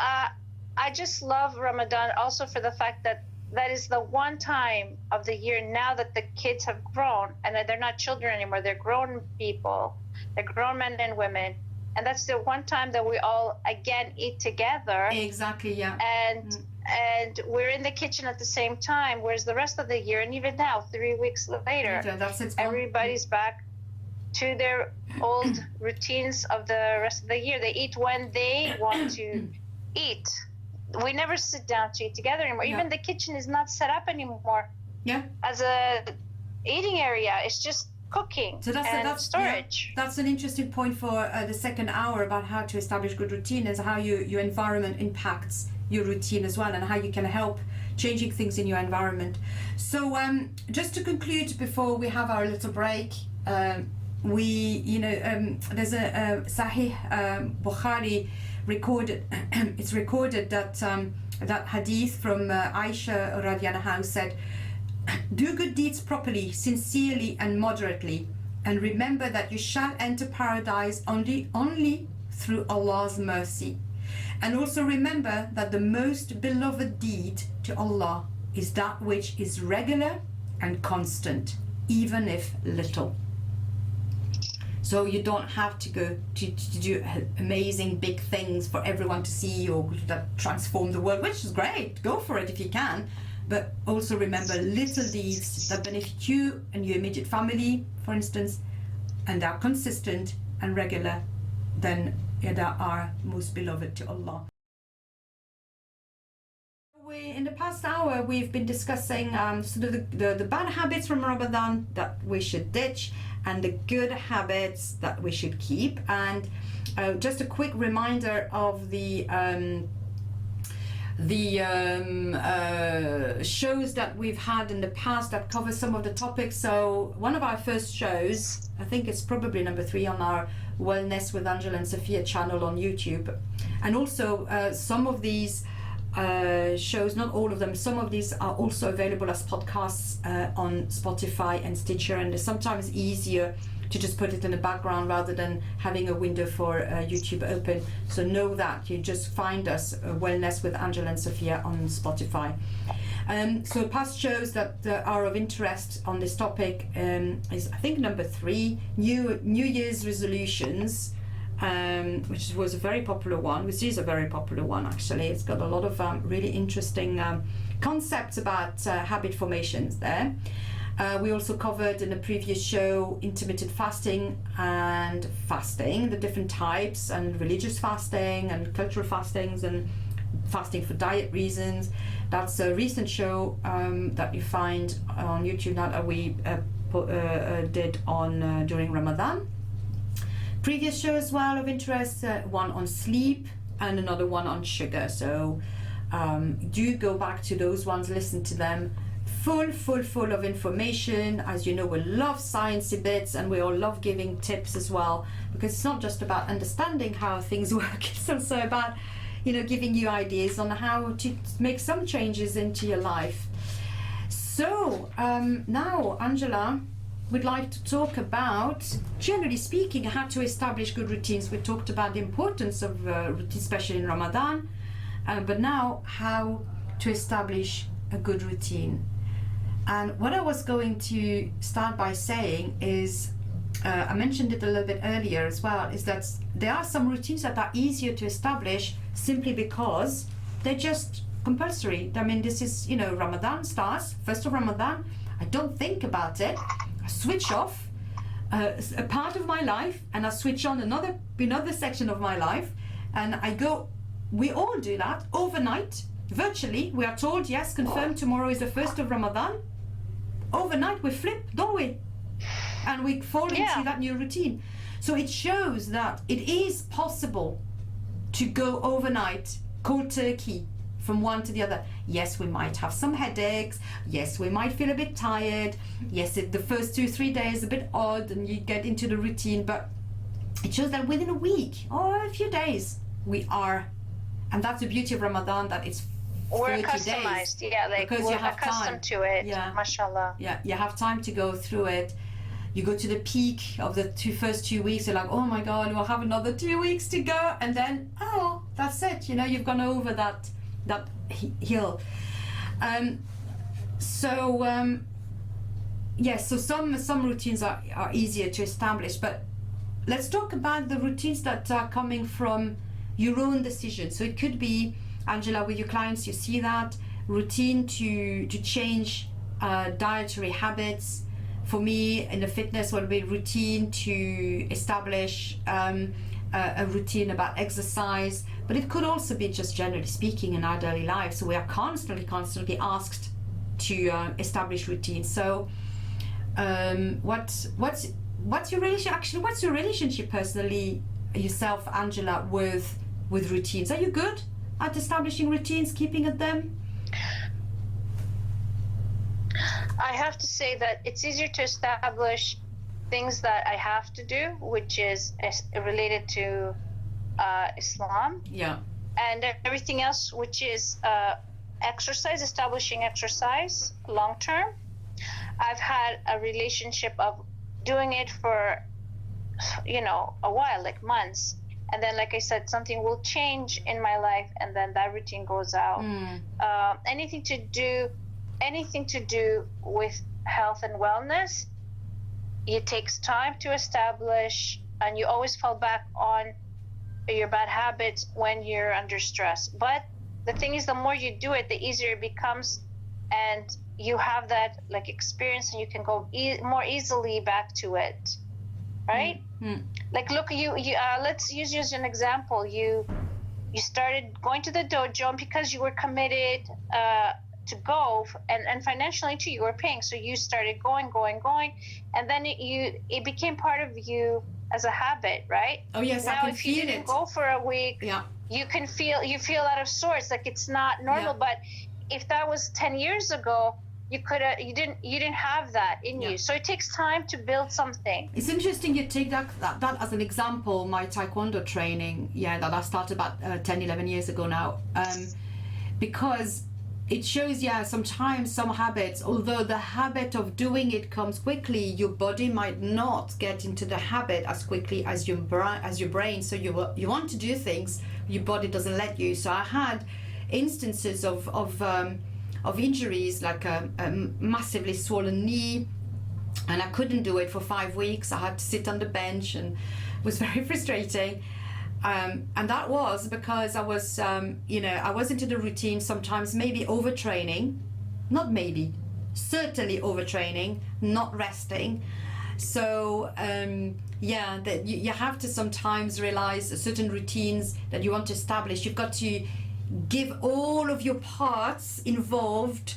S2: I just love Ramadan also for the fact that is the one time of the year now that the kids have grown, and they're not children anymore, they're grown people, they're grown men and women, and that's the one time that we all again eat together.
S1: Exactly, yeah.
S2: And and we're in the kitchen at the same time, whereas the rest of the year, and even now 3 weeks later, everybody's back to their old routines of the rest of the year. They eat when they want to eat. We never sit down to eat together anymore. Even the kitchen is not set up anymore as a eating area. It's just cooking and storage.
S1: That's an interesting point for the second hour about how to establish good routine, is how your environment impacts your routine as well, and how you can help changing things in your environment. So just to conclude before we have our little break, there's a Sahih Bukhari recorded. It's recorded that that hadith from Aisha radiallahu anha said, "Do good deeds properly, sincerely and moderately, and remember that you shall enter paradise only through Allah's mercy. And also remember that the most beloved deed to Allah is that which is regular and constant, even if little." So you don't have to go to do amazing big things for everyone to see or that transform the world, which is great. Go for it if you can. But also remember little deeds that benefit you and your immediate family, for instance, and are consistent and regular, then that are most beloved to Allah. In the past hour, we've been discussing sort of the bad habits from Ramadan that we should ditch, and the good habits that we should keep. And just a quick reminder of the shows that we've had in the past that cover some of the topics. So one of our first shows, I think it's probably number 3 on our Wellness with Angela and Sophia channel on YouTube. And also some of these shows, not all of them, some of these are also available as podcasts on Spotify and Stitcher, and it's sometimes easier to just put it in the background rather than having a window for YouTube open. So know that you just find us Wellness with Angela and Sophia on Spotify. So past shows that are of interest on this topic is, I think, number 3, New Year's resolutions, which was a very popular one, which is a very popular one actually. It's got a lot of really interesting concepts about habit formations there. We also covered in a previous show intermittent fasting and fasting, the different types, and religious fasting and cultural fastings and fasting for diet reasons. That's a recent show that you find on YouTube now that we did on during Ramadan. Previous show as well of interest, one on sleep and another one on sugar. So do go back to those ones, listen to them. Full of information. As you know, we love sciencey bits, and we all love giving tips as well, because it's not just about understanding how things work, it's also about, giving you ideas on how to make some changes into your life. So now, Angela, we'd like to talk about, generally speaking, how to establish good routines. We talked about the importance of routine, especially in Ramadan, but now how to establish a good routine. And what I was going to start by saying is, I mentioned it a little bit earlier as well, is that there are some routines that are easier to establish simply because they're just compulsory. I mean, this is, Ramadan starts, 1st of Ramadan, I don't think about it, I switch off a part of my life, and I switch on another section of my life, and I go, we all do that overnight, virtually. We are told, yes, confirmed, tomorrow is the 1st of Ramadan. Overnight we flip, don't we? And we fall into that new routine. So it shows that it is possible to go overnight cold turkey from one to the other. Yes, we might have some headaches. Yes, we might feel a bit tired. Yes, the first 2-3 days a bit odd and you get into the routine, but it shows that within a week or a few days we are, and that's the beauty of Ramadan, that it's
S2: we're customized days, because we're accustomed to it. Mashallah.
S1: You have time to go through it. You go to the peak of the first 2 weeks, you're like, oh my God, we'll have another 2 weeks to go, and then that's it, you've gone over that hill. So some routines are easier to establish, but let's talk about the routines that are coming from your own decision. So it could be Angela, with your clients, you see that routine to change dietary habits. For me, in the fitness, would be routine to establish a routine about exercise, but it could also be just generally speaking in our daily life. So we are constantly asked to establish routines. So what's your relationship personally, yourself, Angela, with routines? Are you good at establishing routines, keeping at them?
S2: I have to say that it's easier to establish things that I have to do, which is related to Islam.
S1: Yeah.
S2: And everything else, which is exercise, establishing exercise long term. I've had a relationship of doing it for, a while, like months. And then, like I said, something will change in my life, and then that routine goes out. Anything to do with health and wellness, it takes time to establish, and you always fall back on your bad habits when you're under stress. But the thing is, the more you do it, the easier it becomes, and you have that like experience, and you can go more easily back to it, right? Like, look, you let's use you as an example. You started going to the dojo, and because you were committed to go, and financially too, you were paying, so you started going, and then it became part of you as a habit, right?
S1: Oh yes,
S2: now
S1: I can
S2: if you
S1: feel
S2: didn't
S1: it.
S2: go for a week, you feel out of sorts, like it's not normal. But if that was 10 years ago, you didn't have that in you. So it takes time to build something.
S1: It's interesting you take that as an example. My taekwondo training, that I started about 10-11 years ago now, because it shows, sometimes some habits, although the habit of doing it comes quickly, your body might not get into the habit as quickly as your brain. So you want to do things, your body doesn't let you. So I had instances of injuries, like a massively swollen knee, and I couldn't do it for 5 weeks. I had to sit on the bench, and it was very frustrating. And that was because I was, I was into the routine, sometimes maybe overtraining, certainly overtraining, not resting. So, that you have to sometimes realize certain routines that you want to establish. You've got to give all of your parts involved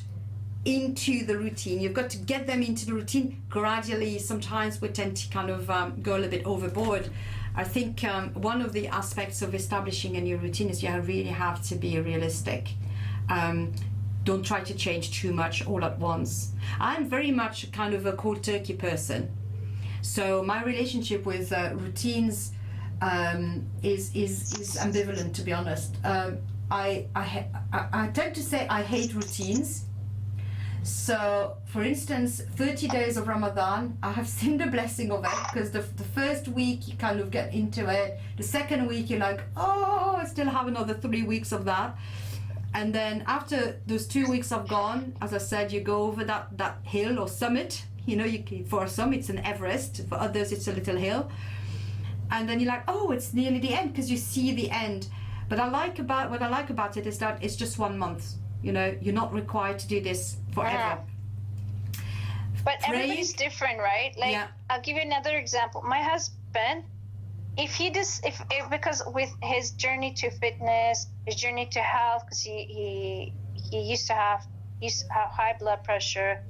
S1: into the routine. You've got to get them into the routine gradually. Sometimes we tend to kind of go a little bit overboard. I think one of the aspects of establishing a new routine is you really have to be realistic. Don't try to change too much all at once. I'm very much kind of a cold turkey person. So my relationship with routines is ambivalent, to be honest. I tend to say I hate routines. So, for instance, 30 days of Ramadan, I have seen the blessing of it, because the first week you kind of get into it. The second week you're like, oh, I still have another 3 weeks of that. And then after those 2 weeks have gone, as I said, you go over that hill or summit. For some it's an Everest, for others it's a little hill. And then you're like, oh, it's nearly the end, because you see the end. But what I like about it is that it's just 1 month. You're not required to do this forever.
S2: But everybody's different, right? Like, I'll give you another example. My husband, because with his journey to fitness, his journey to health, because he used to have high blood pressure,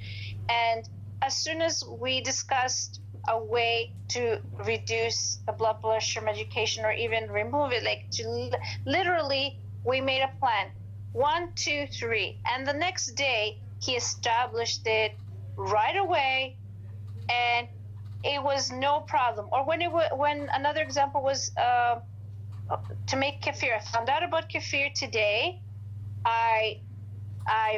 S2: and as soon as we discussed a way to reduce the blood pressure medication or even remove it, like literally we made a plan. 1, 2, 3, and the next day he established it right away, and it was no problem. Or when another example was to make kefir. I found out about kefir today. I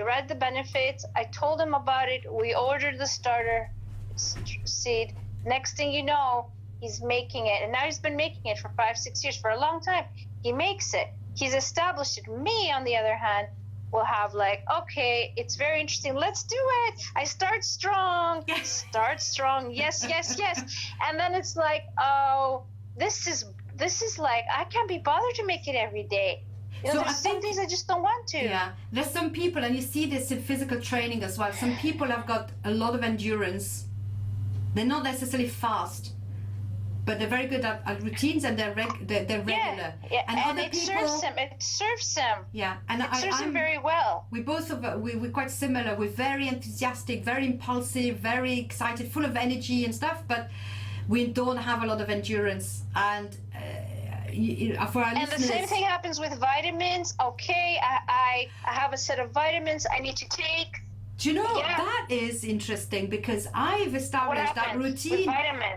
S2: read the benefits. I told him about it. We ordered the starter seed. Next thing you know, he's making it, and now he's been making it for 5-6 years, for a long time. He makes it. He's established it. Me, on the other hand, will have like, okay, it's very interesting. Let's do it. I start strong. Start strong. Yes. And then it's like, oh, this is like, I can't be bothered to make it every day. So there's some things I just don't want to.
S1: Yeah, there's some people, and you see this in physical training as well. Some people have got a lot of endurance. They're not necessarily fast, but they're very good at routines, and they're regular.
S2: Yeah,
S1: and other
S2: it
S1: people,
S2: serves them. It serves them.
S1: Yeah, and
S2: it serves them very well.
S1: We both we're quite similar. We're very enthusiastic, very impulsive, very excited, full of energy and stuff, but we don't have a lot of endurance. And for our listeners,
S2: the same thing happens with vitamins. Okay, I have a set of vitamins I need to take.
S1: Do you know, that is interesting, because I've established that routine.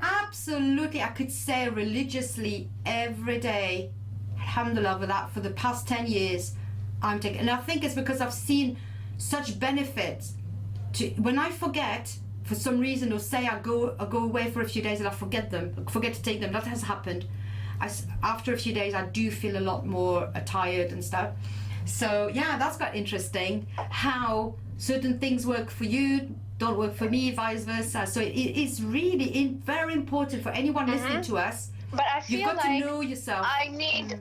S1: Absolutely, I could say religiously every day, alhamdulillah, for the past 10 years, I'm taking, and I think it's because I've seen such benefits. When I forget, for some reason, or say I go away for a few days and I forget to take them, that has happened. After a few days, I do feel a lot more tired and stuff. So yeah, that's quite interesting, how certain things work for you, don't work for me, vice versa. So it is really very important for anyone listening to us.
S2: But I feel
S1: you've got to know yourself.
S2: I need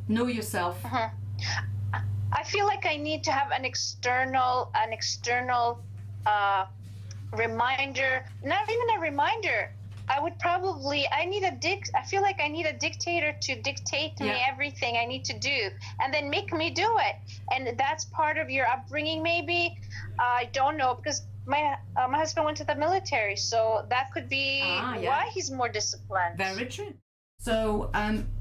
S1: know yourself.
S2: I feel like I need to have an external reminder. Not even a reminder. I feel like I need a dictator to dictate to me everything I need to do, and then make me do it. And that's part of your upbringing, maybe. I don't know, because my husband went to the military, so that could be why he's more disciplined.
S1: Very true. So,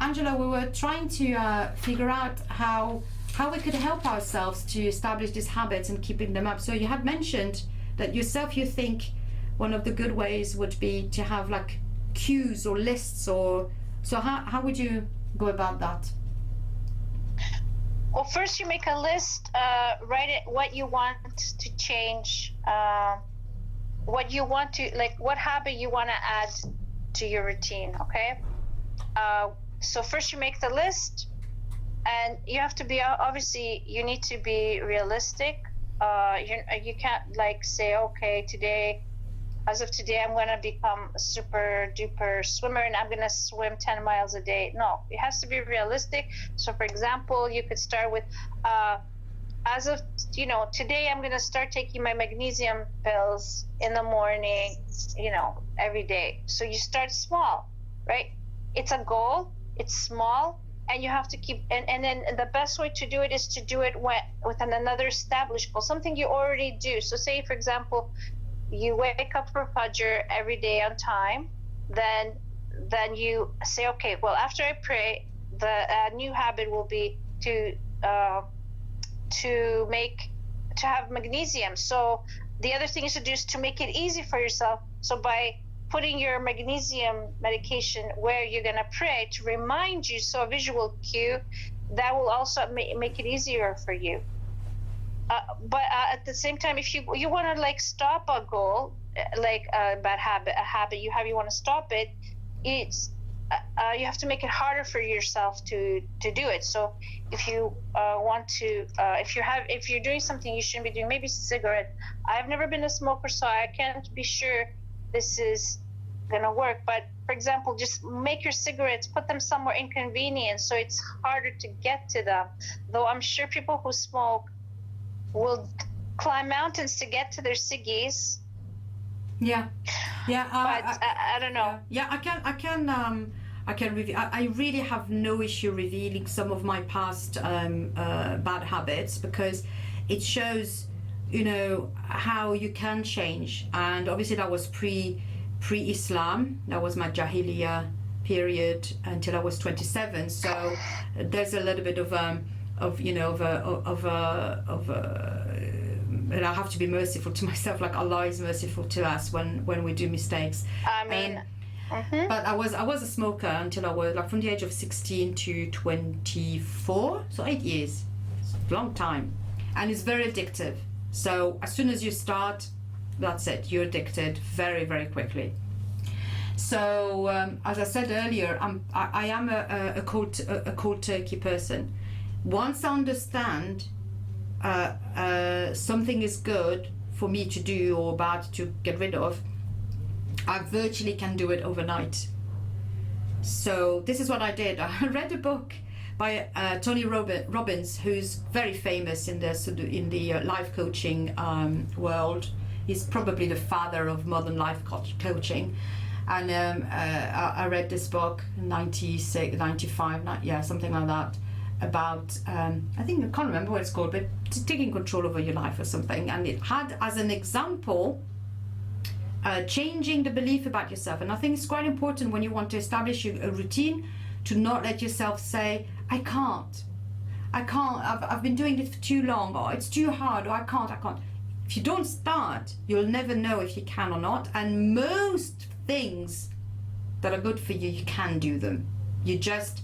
S1: Angela, we were trying to figure out how we could help ourselves to establish these habits and keeping them up. So you had mentioned that yourself, you think one of the good ways would be to have like cues or lists, or so how would you go about that?
S2: Well, first you make a list, write it, what you want to change, what you want to, like what habit you want to add to your routine, okay? So first you make the list, and you have to be, obviously you need to be realistic. You can't like say, okay, as of today, I'm going to become a super duper swimmer and I'm going to swim 10 miles a day. No, it has to be realistic. So for example, you could start with, as of, today I'm going to start taking my magnesium pills in the morning, every day. So you start small, right? It's a goal, it's small, and you have to keep, and then the best way to do it is to do it with another established goal, something you already do. So say, for example, you wake up for Fajr every day on time, then you say, okay, well, after I pray, the new habit will be to have magnesium. So the other thing is to make it easy for yourself. So by putting your magnesium medication where you're going to pray to remind you, so a visual cue, that will also make it easier for you. But at the same time, if you want to like stop a goal, like a bad habit, you want to stop it, it's you have to make it harder for yourself to do it. So if you want to, if you're doing something you shouldn't be doing, maybe cigarette. I've never been a smoker, so I can't be sure this is gonna work. But for example, just make your cigarettes, put them somewhere inconvenient, so it's harder to get to them. Though I'm sure people who smoke will climb mountains to get to their ciggies.
S1: Yeah.
S2: But I don't know.
S1: Yeah, I can reveal. I really have no issue revealing some of my past bad habits, because it shows, how you can change. And obviously that was pre-Islam. That was my Jahiliyyah period until I was 27. So there's a little bit and I have to be merciful to myself, like Allah is merciful to us when we do mistakes. But I was a smoker until I was like from the age of 16 to 24, so 8 years. It's a long time, and it's very addictive. So as soon as you start, that's it, you're addicted very, very quickly. So as I said earlier, I am a cold turkey person. Once I understand something is good for me to do or bad to get rid of, I virtually can do it overnight. So this is what I did. I read a book by Tony Robbins, who's very famous in the life coaching world. He's probably the father of modern life coaching. And I read this book, 96, 95, something like that, about, I think, I can't remember what it's called, but taking control over your life or something. And it had as an example, changing the belief about yourself. And I think it's quite important when you want to establish a routine to not let yourself say, I can't, I've been doing this for too long, or it's too hard, or I can't. If you don't start, you'll never know if you can or not. And most things that are good for you, you can do them. You just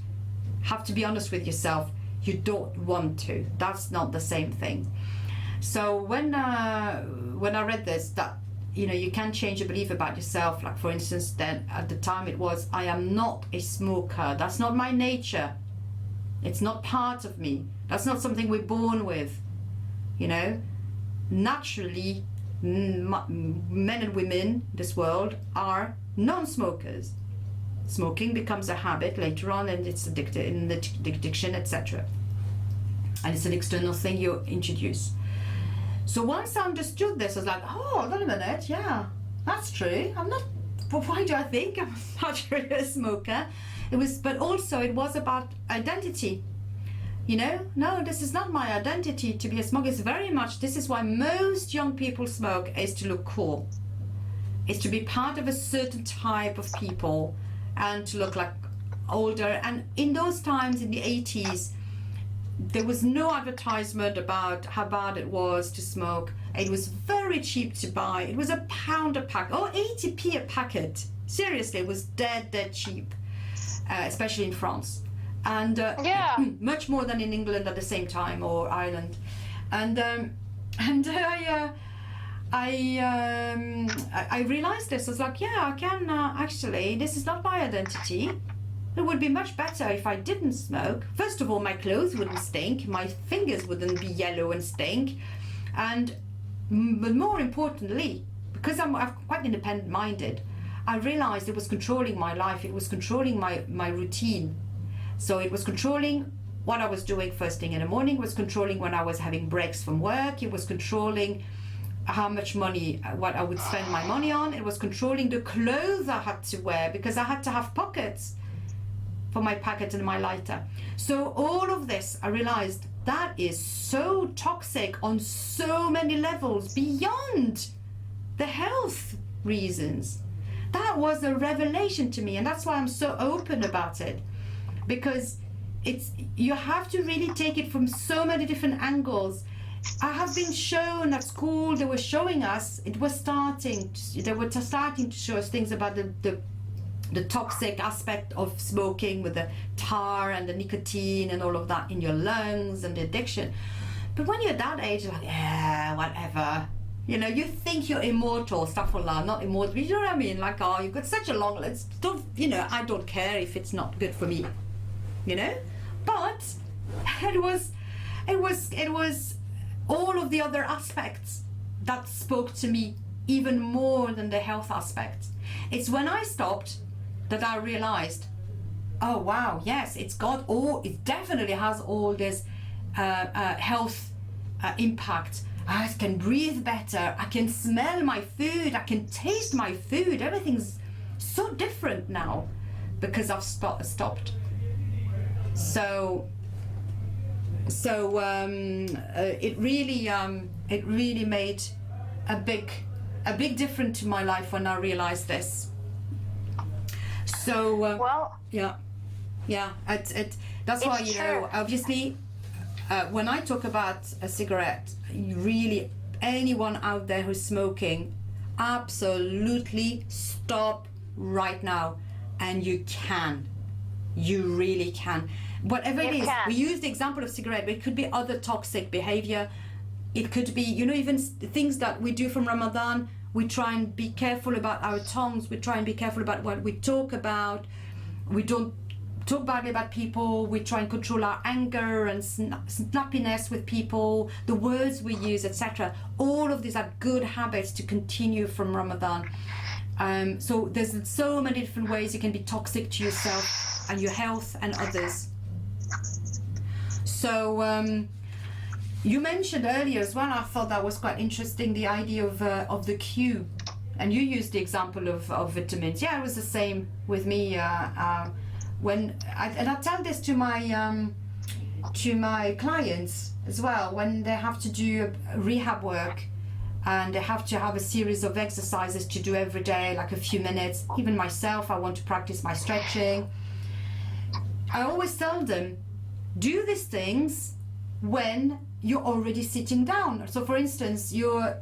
S1: have to be honest with yourself. You don't want to. That's not the same thing. So when I read this, that you can change your belief about yourself. Like, for instance, then at the time it was, I am not a smoker. That's not my nature. It's not part of me. That's not something we're born with. Naturally, men and women in this world are non-smokers. Smoking becomes a habit later on, and it's addicted in the addiction, etc. And it's an external thing you introduce. So once I understood this, I was like, oh, hold on a minute, yeah, that's true. I'm not. But why do I think I'm not really a smoker? But also it was about identity. No, this is not my identity to be a smoker. It's very much, this is why most young people smoke, is to look cool. Is to be part of a certain type of people and to look like older. And in those times, in the 80s, there was no advertisement about how bad it was to smoke. It was very cheap to buy. It was £1 a pack, or 80p a packet. Seriously, it was dead cheap, especially in France. And much more than in England at the same time, or Ireland. And I realized this. I was like, yeah, I can actually, this is not my identity. It would be much better if I didn't smoke. First of all, my clothes wouldn't stink, my fingers wouldn't be yellow and stink, but more importantly, because I'm quite independent-minded, I realized it was controlling my life. It was controlling my routine. So it was controlling what I was doing first thing in the morning. It was controlling when I was having breaks from work. It was controlling how much money, what I would spend my money on. It was controlling the clothes I had to wear, because I had to have pockets for my packet and my lighter. So all of this, I realized that is so toxic on so many levels beyond the health reasons. That was a revelation to me, and that's why I'm so open about it, because you have to really take it from so many different angles. I have been shown at school, they were showing us, they were starting to show us things about the toxic aspect of smoking, with the tar and the nicotine and all of that in your lungs and the addiction. But when you're that age, you're like, yeah, whatever. You think you're immortal, astaghfirullah, not immortal, you know what I mean? Like, oh, you've got such a long list. I don't care if it's not good for me, But it was all of the other aspects that spoke to me even more than the health aspect. It's when I stopped that I realized, oh wow, yes, it definitely has all this health impact. I can breathe better, I can smell my food, I can taste my food. Everything's so different now because I've stopped. So it really made a big difference to my life when I realized this. So that's why obviously when I talk about a cigarette, really anyone out there who's smoking, absolutely stop right now. And you really can, whatever it is. We use the example of cigarette, but it could be other toxic behavior. It could be, even things that we do from Ramadan. We try and be careful about our tongues. We try and be careful about what we talk about. We don't talk badly about people. We try and control our anger and snappiness with people, the words we use, etc. All of these are good habits to continue from Ramadan. So there's so many different ways you can be toxic to yourself and your health and others. So you mentioned earlier as well, I thought that was quite interesting, the idea of the cue. And you used the example of vitamins. Yeah, it was the same with me. When I tell this to my clients as well, when they have to do rehab work and they have to have a series of exercises to do every day, like a few minutes. Even myself, I want to practice my stretching. I always tell them, do these things when you're already sitting down. So for instance, you're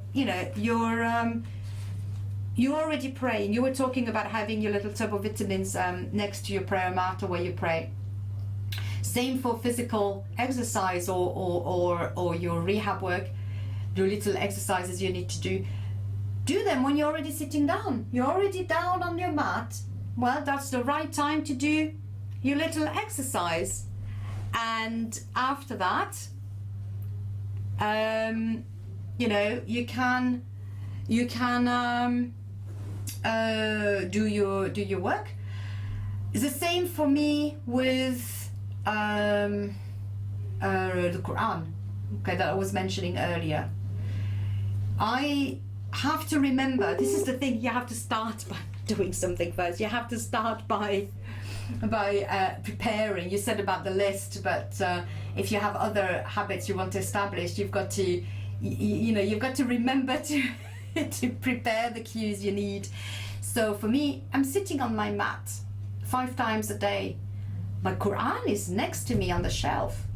S1: already praying. You were talking about having your little tub of vitamins next to your prayer mat or where you pray. Same for physical exercise or your rehab work, your little exercises you need to do. Do them when you're already sitting down. You're already down on your mat. Well, that's the right time to do your little exercise. And after that, you can do your work. It's the same for me with the Quran, okay, that I was mentioning earlier. I have to remember, this is the thing, you have to start by doing something first. You have to start by preparing. You said about the list, but if you have other habits you want to establish, you've got to you've got to remember to to prepare the cues you need. So for me, I'm sitting on my mat 5 times a day. My Quran is next to me on the shelf.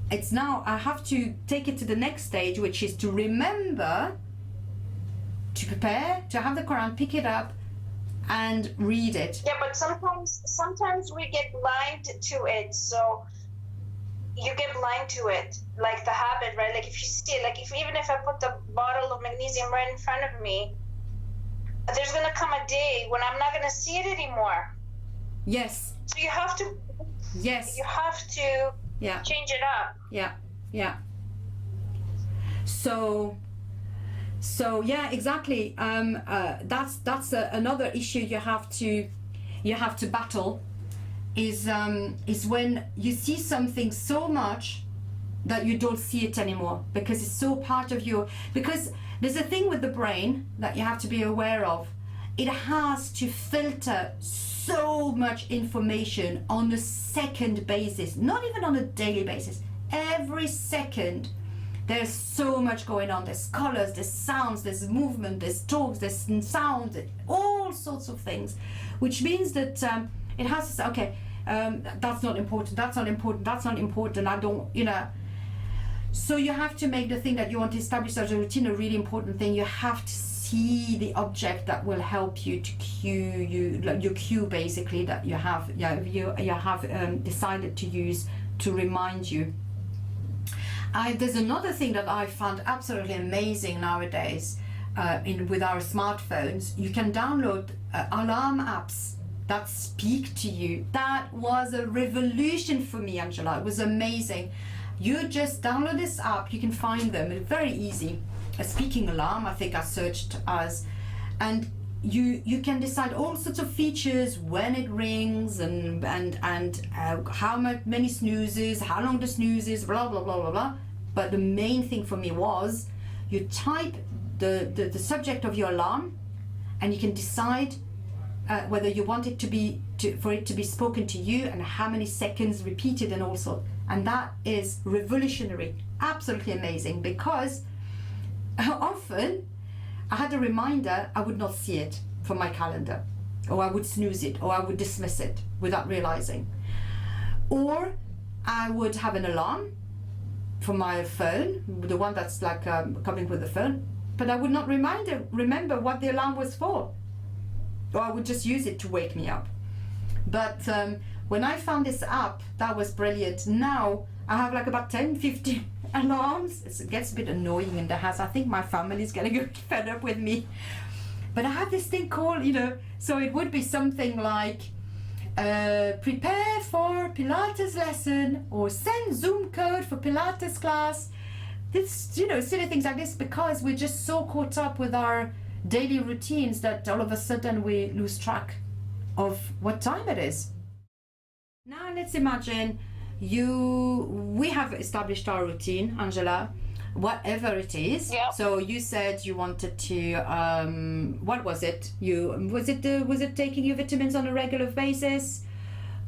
S1: It's now, I have to take it to the next stage, which is to remember to prepare, to have the Quran, pick it up and read it.
S2: Yeah, but sometimes we get blind to it. So you get blind to it, like the habit, right? Like if you see, like even if I put the bottle of magnesium right in front of me, there's gonna come a day when I'm not gonna see it anymore.
S1: Yes.
S2: So you have to.
S1: Yes.
S2: You have to.
S1: Yeah.
S2: Change it up.
S1: Yeah. Yeah. So yeah, exactly. That's another issue you have to battle. Is when you see something so much that you don't see it anymore, because it's so part of you. Because there's a thing with the brain that you have to be aware of. It has to filter so much information on a second basis, not even on a daily basis. Every second there's so much going on. There's colors, there's sounds, there's movement, there's talks, there's sound, all sorts of things, which means that it has to say, okay, that's not important, that's not important, that's not important, I don't, So you have to make the thing that you want to establish as a routine a really important thing. You have to see the object that will help you to cue you, like your cue basically, that you have decided to use to remind you. There's another thing that I found absolutely amazing nowadays with our smartphones. You can download alarm apps that speak to you. That was a revolution for me, Angela. It was amazing. You just download this app, you can find them, it's very easy. A speaking alarm, I think I searched as, and you can decide all sorts of features, when it rings and how many snoozes, how long the snooze is, blah blah blah blah blah. But the main thing for me was you type the subject of your alarm, and you can decide whether you want it for it to be spoken to you and how many seconds repeated and also. And that is revolutionary, absolutely amazing, because often I had a reminder, I would not see it from my calendar, or I would snooze it, or I would dismiss it without realizing. Or I would have an alarm from my phone, the one that's like coming with the phone, but I would not remember what the alarm was for, or I would just use it to wake me up. But when I found this app, that was brilliant. Now I have like about 10, 15 alarms. It gets a bit annoying in the house. I think my family's getting fed up with me. But I have this thing called, so it would be something like prepare for Pilates lesson, or send Zoom code for Pilates class. This, silly things like this, because we're just so caught up with our daily routines that all of a sudden we lose track of what time it is. Now let's imagine we have established our routine, Angela, whatever it is.
S2: Yep.
S1: So you said you wanted to, what was it? Was it taking your vitamins on a regular basis,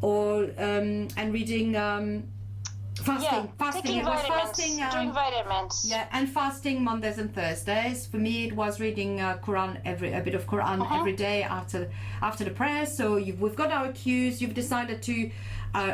S1: or and reading, fasting?
S2: Taking
S1: It was
S2: vitamins,
S1: fasting.
S2: doing vitamins.
S1: Yeah, and fasting Mondays and Thursdays. For me, it was reading Quran a bit of Quran every day after the prayer. So we've got our cues. You've decided to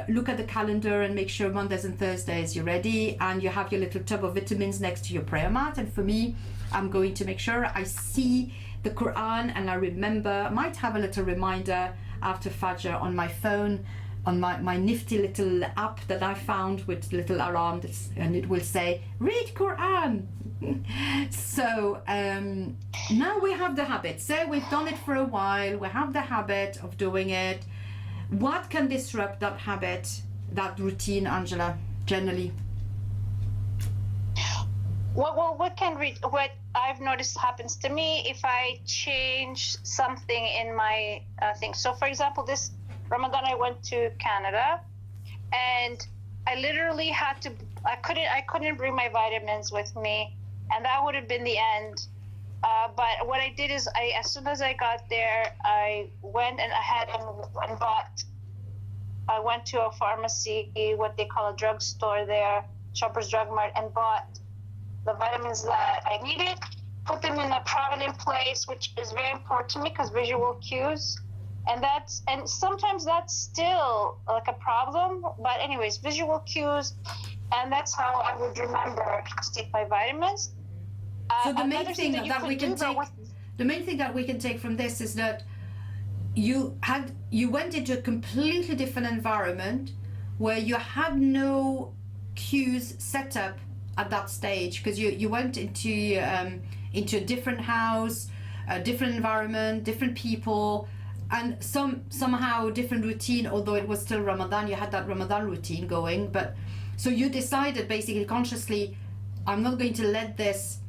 S1: look at the calendar and make sure Mondays and Thursdays you're ready, and you have your little tub of vitamins next to your prayer mat. And for me, I'm going to make sure I see the Quran and I remember. Might have a little reminder after Fajr on my phone, on my nifty little app that I found with little alarm, and it will say read Quran. So now we have the habit. So we've done it for a while, we have the habit of doing it. What can disrupt that habit, that routine, Angela, generally?
S2: What I've noticed happens to me if I change something in my thing. So for example, this Ramadan I went to Canada, and I literally had to, I couldn't bring my vitamins with me, and that would have been the end. But what I did is, as soon as I got there, I went and I went to a pharmacy, what they call a drugstore there, Shoppers Drug Mart, and bought the vitamins that I needed, put them in a prominent place, which is very important to me because visual cues. And sometimes that's still like a problem, but anyways, visual cues, and that's how I would remember to take my vitamins.
S1: So the main thing that we can take from this is that you went into a completely different environment where you had no cues set up at that stage, because you went into a different house, a different environment, different people, and somehow different routine. Although it was still Ramadan, you had that Ramadan routine going, but so you decided basically consciously, I'm not going to let this,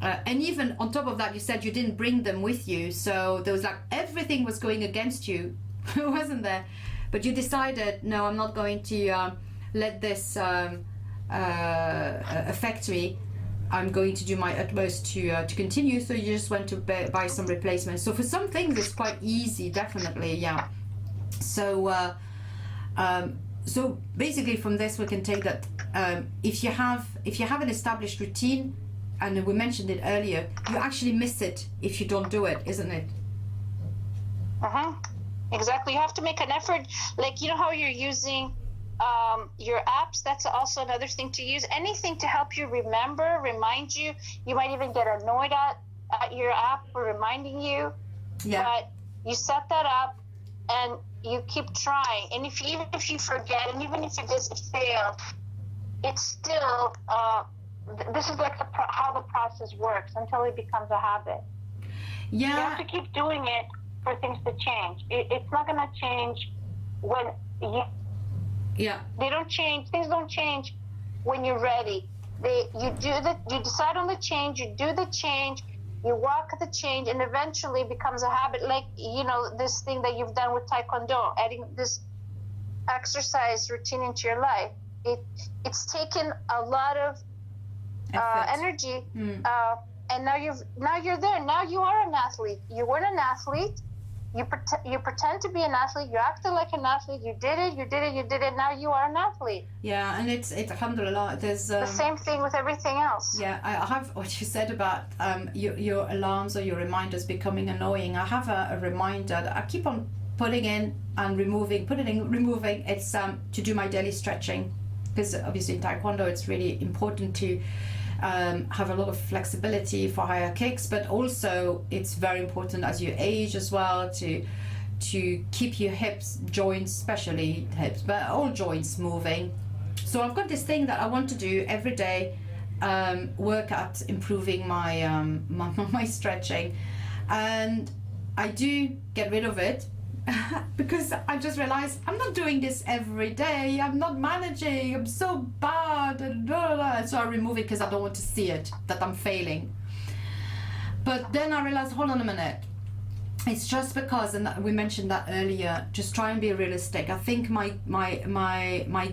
S1: and even on top of that, you said you didn't bring them with you, so there was like everything was going against you, wasn't there? But you decided, no, I'm not going to let this affect me. I'm going to do my utmost to continue. So you just went to buy some replacements. So for some things it's quite easy, definitely, yeah. So so basically from this we can take that if you have an established routine, and we mentioned it earlier, you actually miss it if you don't do it, isn't it?
S2: Exactly. You have to make an effort. Like, you know how you're using your apps, that's also another thing to use. Anything to help you remember, remind you. You might even get annoyed at your app for reminding you. Yeah. But you set that up and you keep trying. And even if you forget, and even if you just fail, it's still, this is like how the process works until it becomes a habit.
S1: Yeah.
S2: You have to keep doing it for things to change. It's not going to change when you...
S1: Yeah.
S2: They don't change. Things don't change when you're ready. You decide on the change, you do the change, you walk the change, and eventually it becomes a habit. Like, you know, this thing that you've done with Taekwondo, adding this exercise routine into your life. It's taken a lot of energy, and now you're there. Now you are an athlete. You weren't an athlete. You pretend to be an athlete. You acted like an athlete. You did it. Now you are an athlete.
S1: Yeah, and it's alhamdulillah. There's
S2: the same thing with everything else.
S1: Yeah, I have what you said about your alarms or your reminders becoming annoying. I have a reminder that I keep on putting in and removing, removing. It's to do my daily stretching, because obviously in Taekwondo it's really important to have a lot of flexibility for higher kicks, but also it's very important as you age as well to keep your hips, joints, especially hips, but all joints moving. So I've got this thing that I want to do every day, work at improving my my stretching, and I do get rid of it because I just realized I'm not doing this every day. I'm not managing. I'm so bad. And so I remove it because I don't want to see it, that I'm failing. But then I realized, hold on a minute. It's just because, and we mentioned that earlier, just try and be realistic. I think my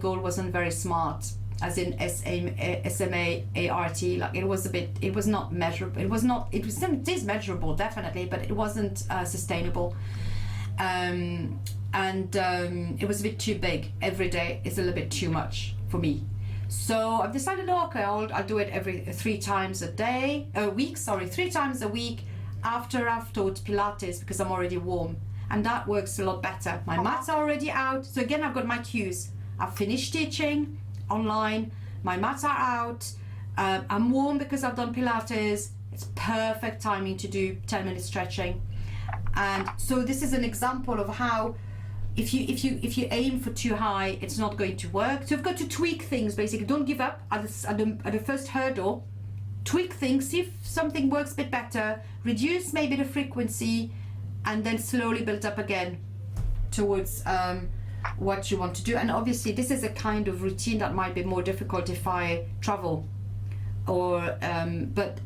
S1: goal wasn't very smart, as in SMART. Like it was not measurable. It is measurable, definitely, but it wasn't sustainable. It was a bit too big. Every day is a little bit too much for me. So I've decided, okay, I'll do it every 3 times a week after I've taught Pilates, because I'm already warm, and that works a lot better. My mats are already out, so again I've got my cues. I've finished teaching online, my mats are out, I'm warm because I've done Pilates. It's perfect timing to do 10-minute stretching. And so this is an example of how if you aim for too high, it's not going to work. So you've got to tweak things, basically. Don't give up at the first hurdle. Tweak things, see if something works a bit better, reduce maybe the frequency, and then slowly build up again towards what you want to do. And obviously this is a kind of routine that might be more difficult if I travel, or but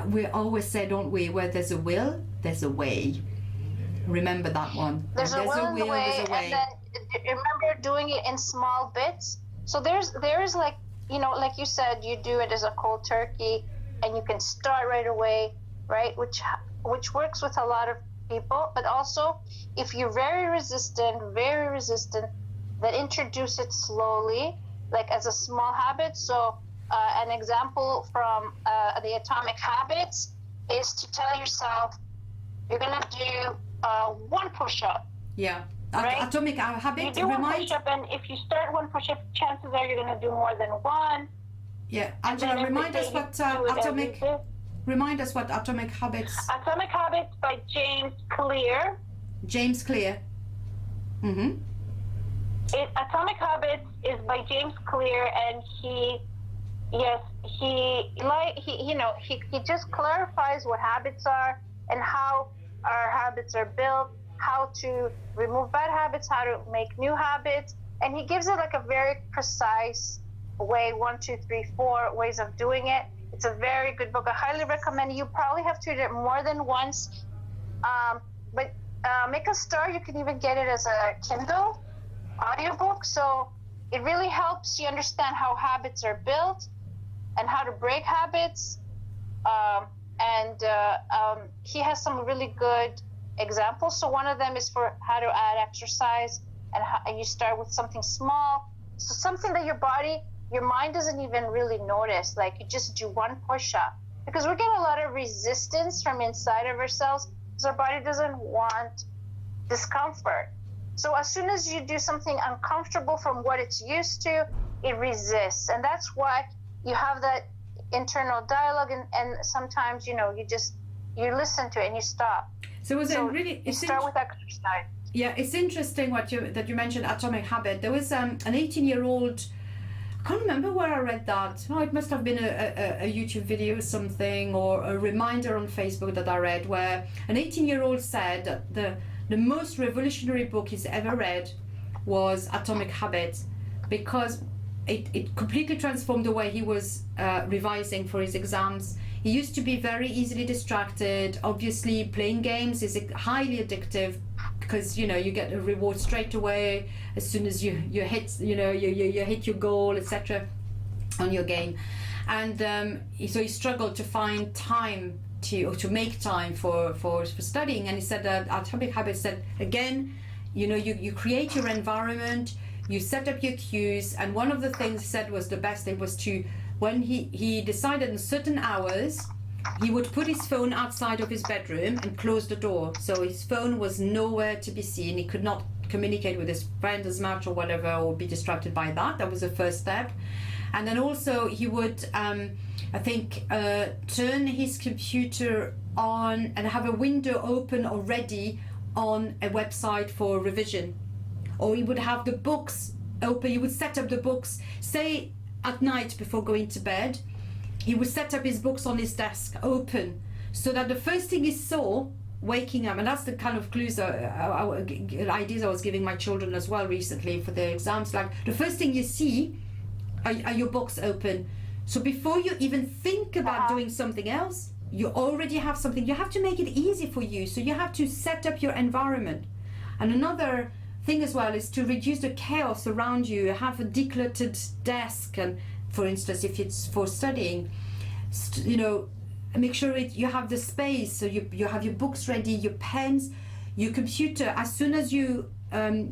S1: we always say, don't we, where there's a will, there's a way. Remember that one.
S2: There's a will, there's a way. And then remember doing it in small bits. So there's like, you know, like you said, you do it as a cold turkey, and you can start right away, right? Which works with a lot of people. But also, if you're very resistant, then introduce it slowly, like as a small habit. So an example from the Atomic Habits is to tell yourself you're gonna do 1 push-up.
S1: Yeah.
S2: Right?
S1: Atomic Habit.
S2: You do 1 push-up, and if you start 1 push-up, chances are you're going to do more than 1.
S1: Yeah, Angela, remind us what Atomic Habits.
S2: Atomic Habits by James Clear.
S1: James Clear. Mm-hmm.
S2: Atomic Habits is by James Clear, and he just clarifies what habits are and how our habits are built, how to remove bad habits, how to make new habits, and he gives it like a very precise way, 1, 2, 3, 4 ways of doing it. It's a very good book. I highly recommend it. You probably have to read it more than once, but make a start. You can even get it as a Kindle audiobook, so it really helps you understand how habits are built and how to break habits. He has some really good examples. So one of them is for how to add exercise, and you start with something small, so something that your mind doesn't even really notice. Like you just do 1 push-up, because we get a lot of resistance from inside of ourselves because our body doesn't want discomfort. So as soon as you do something uncomfortable from what it's used to, it resists, and that's why you have that internal dialogue, and sometimes you listen to it and you stop.
S1: So you start
S2: with exercise.
S1: Yeah, it's interesting that you mentioned Atomic Habit. There was an 18-year-old, I can't remember where I read that. Oh, it must have been a YouTube video or something, or a reminder on Facebook that I read, where an 18-year-old said that the most revolutionary book he's ever read was Atomic Habits, because it completely transformed the way he was revising for his exams. He used to be very easily distracted. Obviously, playing games is highly addictive, because you get a reward straight away as soon as you hit you hit your goal, etc. on your game, and so he struggled to find time to make time for studying. And he said that Atomic Habits said, again, you create your environment, you set up your cues, and one of the things he said was the best thing was to, when he decided in certain hours, he would put his phone outside of his bedroom and close the door. So his phone was nowhere to be seen. He could not communicate with his friend as much or whatever, or be distracted by that. That was the first step. And then also he would, turn his computer on and have a window open already on a website for revision. Or he would have the books open. He would set up the books, say at night before going to bed, he would set up his books on his desk open, so that the first thing he saw waking up, and that's the kind of clues, ideas I was giving my children as well recently for their exams, like the first thing you see are your books open. So before you even think about doing something else, you already have something, you have to make it easy for you. So you have to set up your environment. And another thing as well is to reduce the chaos around you. Have a decluttered desk, and for instance, if it's for studying, make sure you have the space, so you have your books ready, your pens, your computer. As soon as you turn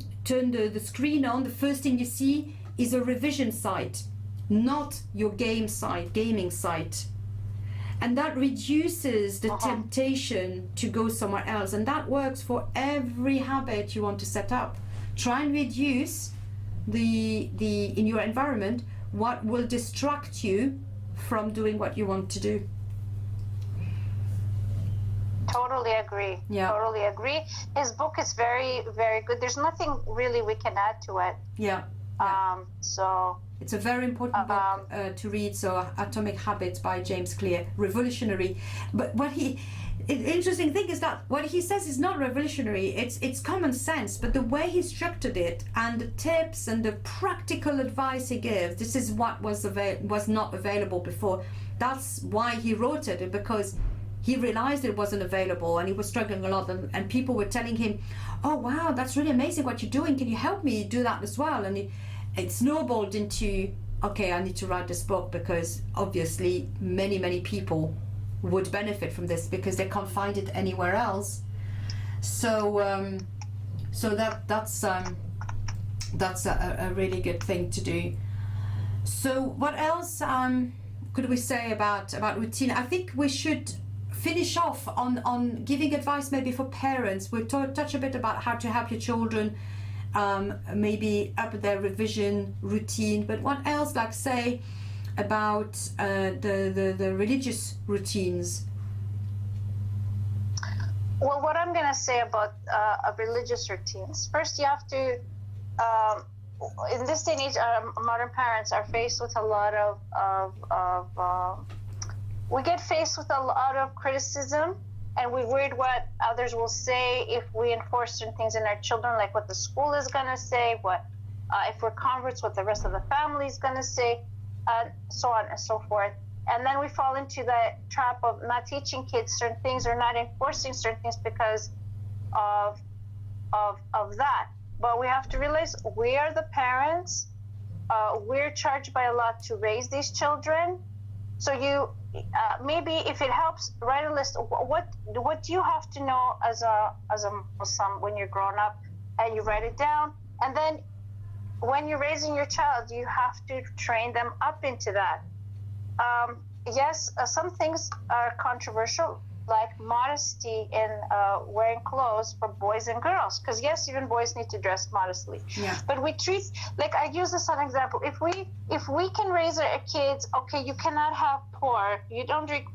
S1: the screen on, the first thing you see is a revision site, not your gaming site. And that reduces the temptation to go somewhere else. And that works for every habit you want to set up. Try and reduce in your environment what will distract you from doing what you want to do.
S2: Totally agree.
S1: Yeah.
S2: Totally agree. His book is very, very good. There's nothing really we can add to it.
S1: Yeah.
S2: So
S1: it's a very important book to read. So Atomic Habits by James Clear, revolutionary. But the interesting thing is that what he says is not revolutionary. It's common sense, but the way he structured it and the tips and the practical advice he gives, this is what was not available before. That's why he wrote it, because he realized it wasn't available and he was struggling a lot, and people were telling him, oh wow, that's really amazing what you're doing, can you help me do that as well? And it snowballed into, okay, I need to write this book, because obviously many people would benefit from this because they can't find it anywhere else. So that's a really good thing to do. So what else could we say about routine? I think we should finish off on giving advice maybe for parents. We'll touch a bit about how to help your children maybe up their revision routine, but what else, like say about the religious routines?
S2: Well, what I'm going to say about religious routines, first you have to, in this day and age, modern parents are faced with a lot we get faced with a lot of criticism, and we're worried what others will say if we enforce certain things in our children, like what the school is going to say, what if we're converts, what the rest of the family is going to say, so on and so forth. And then we fall into the trap of not teaching kids certain things or not enforcing certain things because of that. But we have to realize we are the parents. We're charged by Allah to raise these children. So you maybe, if it helps, write a list of what do you have to know as a Muslim when you're grown up, and you write it down. And then when you're raising your child, you have to train them up into that. Yes, some things are controversial, like modesty in wearing clothes for boys and girls, because yes, even boys need to dress modestly.
S1: Yeah.
S2: But we treat, like I use this as an example, if we can raise our kids, okay, you cannot have pork, you don't eat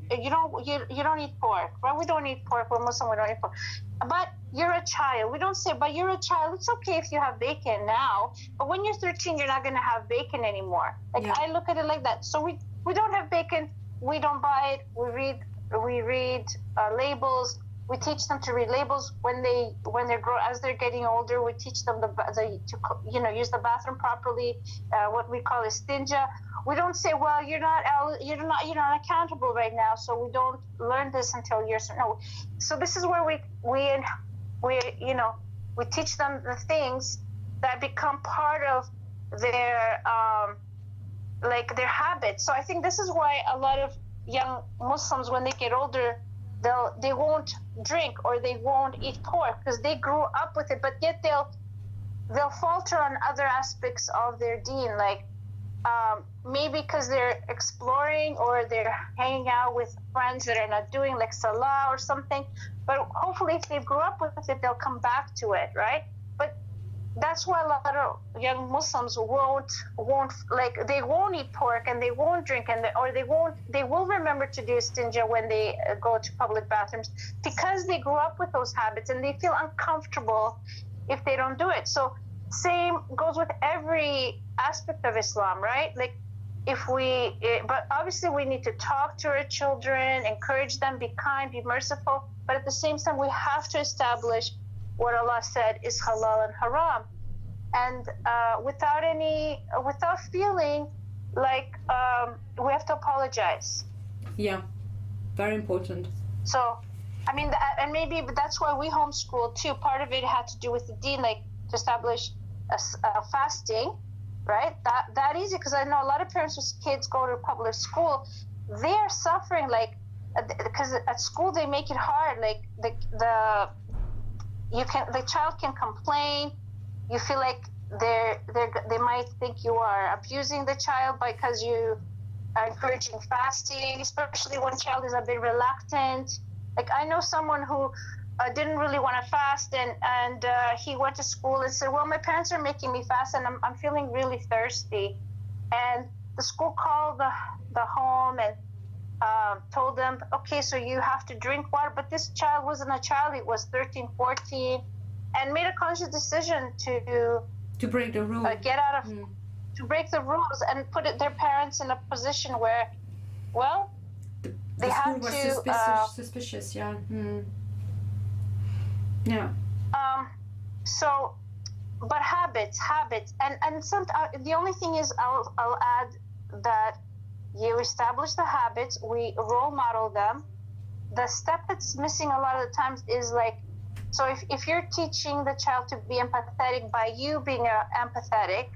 S2: pork, right? We don't eat pork, we're Muslim, we don't eat pork. But you're a child. We don't say, but you're a child, it's okay if you have bacon now, but when you're 13, you're not going to have bacon anymore. Like, yeah. I look at it like that. So we don't have bacon, we don't buy it, we read labels. We teach them to read labels when they're as they're getting older. We teach them to use the bathroom properly. What we call istinja. We don't say, well, you're not accountable right now, so we don't learn this until you're no. So this is where we teach them the things that become part of their their habits. So I think this is why a lot of young Muslims, when they get older, they won't drink or they won't eat pork because they grew up with it, but yet they'll falter on other aspects of their deen, like maybe because they're exploring or they're hanging out with friends that are not doing like salah or something. But hopefully if they grew up with it, they'll come back to it, right? But that's why a lot of young Muslims won't they won't eat pork and they won't drink they will remember to do istinja when they go to public bathrooms because they grew up with those habits and they feel uncomfortable if they don't do it. So same goes with every aspect of Islam, right? Like but obviously we need to talk to our children, encourage them, be kind, be merciful, but at the same time we have to establish what Allah said is halal and haram, and without feeling like we have to apologize.
S1: Yeah. Very important.
S2: So, I mean, and maybe that's why we homeschool too. Part of it had to do with the deen, like to establish a fasting, right? That easy, because I know a lot of parents whose kids go to public school, they're suffering, like, because at school they make it hard. Like the child can complain. You feel like they might think you are abusing the child because you are encouraging fasting, especially when child is a bit reluctant. Like I know someone who didn't really want to fast, and he went to school and said, well, my parents are making me fast and I'm feeling really thirsty. And the school called the home and told them, okay, so you have to drink water. But this child wasn't a child, it was 13, 14, and made a conscious decision to
S1: break the rule,
S2: get out of to break the rules and put their parents in a position where, well, they had to
S1: suspicious, yeah. Yeah.
S2: So, but habits, and some. The only thing is, I'll add that you establish the habits, we role model them. The step that's missing a lot of the times is like, so if you're teaching the child to be empathetic by you being empathetic,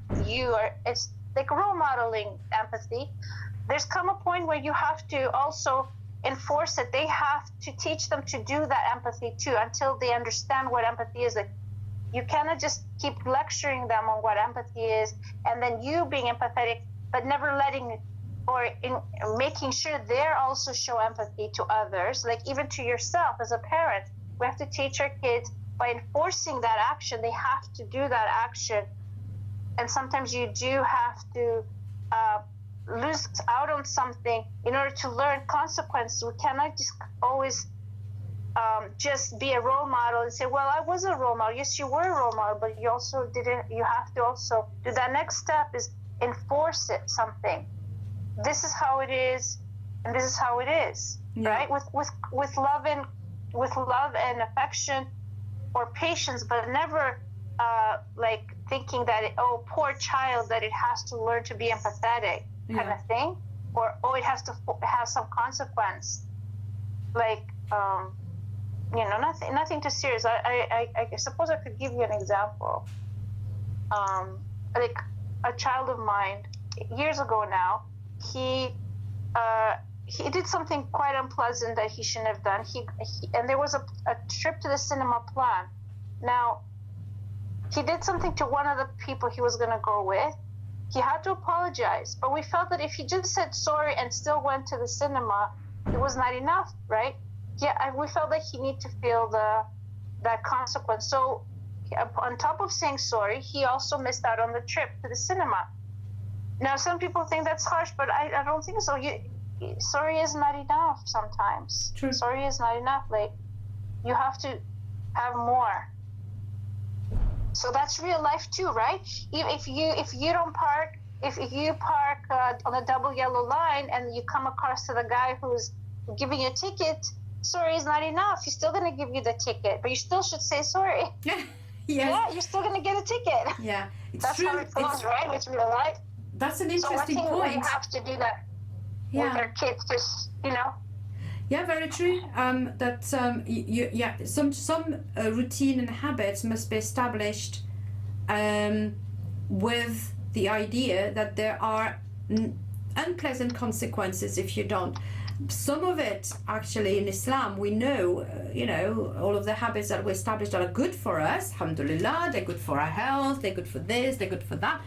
S2: it's like role modeling empathy. There's come a point where you have to also enforce it. They have to teach them to do that empathy too until they understand what empathy is. Like, you cannot just keep lecturing them on what empathy is and then you being empathetic, but never letting or in making sure they're also show empathy to others, like even to yourself as a parent. We have to teach our kids by enforcing that action. They have to do that action. And sometimes you do have to lose out on something in order to learn consequences. We cannot just always just be a role model and say, well, I was a role model. Yes, you were a role model, but you also didn't. You have to also do that next step is enforce it, something. This is how it is, and this is how it is, right? With love and affection or patience, but never like thinking that poor child, that it has to learn to be empathetic, kind of thing, or it has to have some consequence, like nothing too serious. I suppose I could give you an example. Like a child of mine years ago now, he did something quite unpleasant that he shouldn't have done. And there was a trip to the cinema planned. Now, he did something to one of the people he was going to go with. He had to apologize, but we felt that if he just said sorry and still went to the cinema, it was not enough, right? We felt that he needed to feel that consequence. So on top of saying sorry, he also missed out on the trip to the cinema. Now, some people think that's harsh, but I don't think so. Sorry is not enough sometimes.
S1: True.
S2: Sorry is not enough. Like, you have to have more. So that's real life too, right? If you park on a double yellow line and you come across to the guy who's giving you a ticket, sorry is not enough. He's still going to give you the ticket, but you still should say sorry.
S1: Yes.
S2: Yeah, you're still going to get a ticket.
S1: Yeah,
S2: that's true. How it goes, right? It's real life.
S1: That's an interesting point.
S2: So I think we have to do that with our kids, just,
S1: Yeah, very true. That some routine and habits must be established with the idea that there are unpleasant consequences if you don't. Some of it, actually, in Islam, we know, all of the habits that we established are good for us. Alhamdulillah, they're good for our health, they're good for this, they're good for that.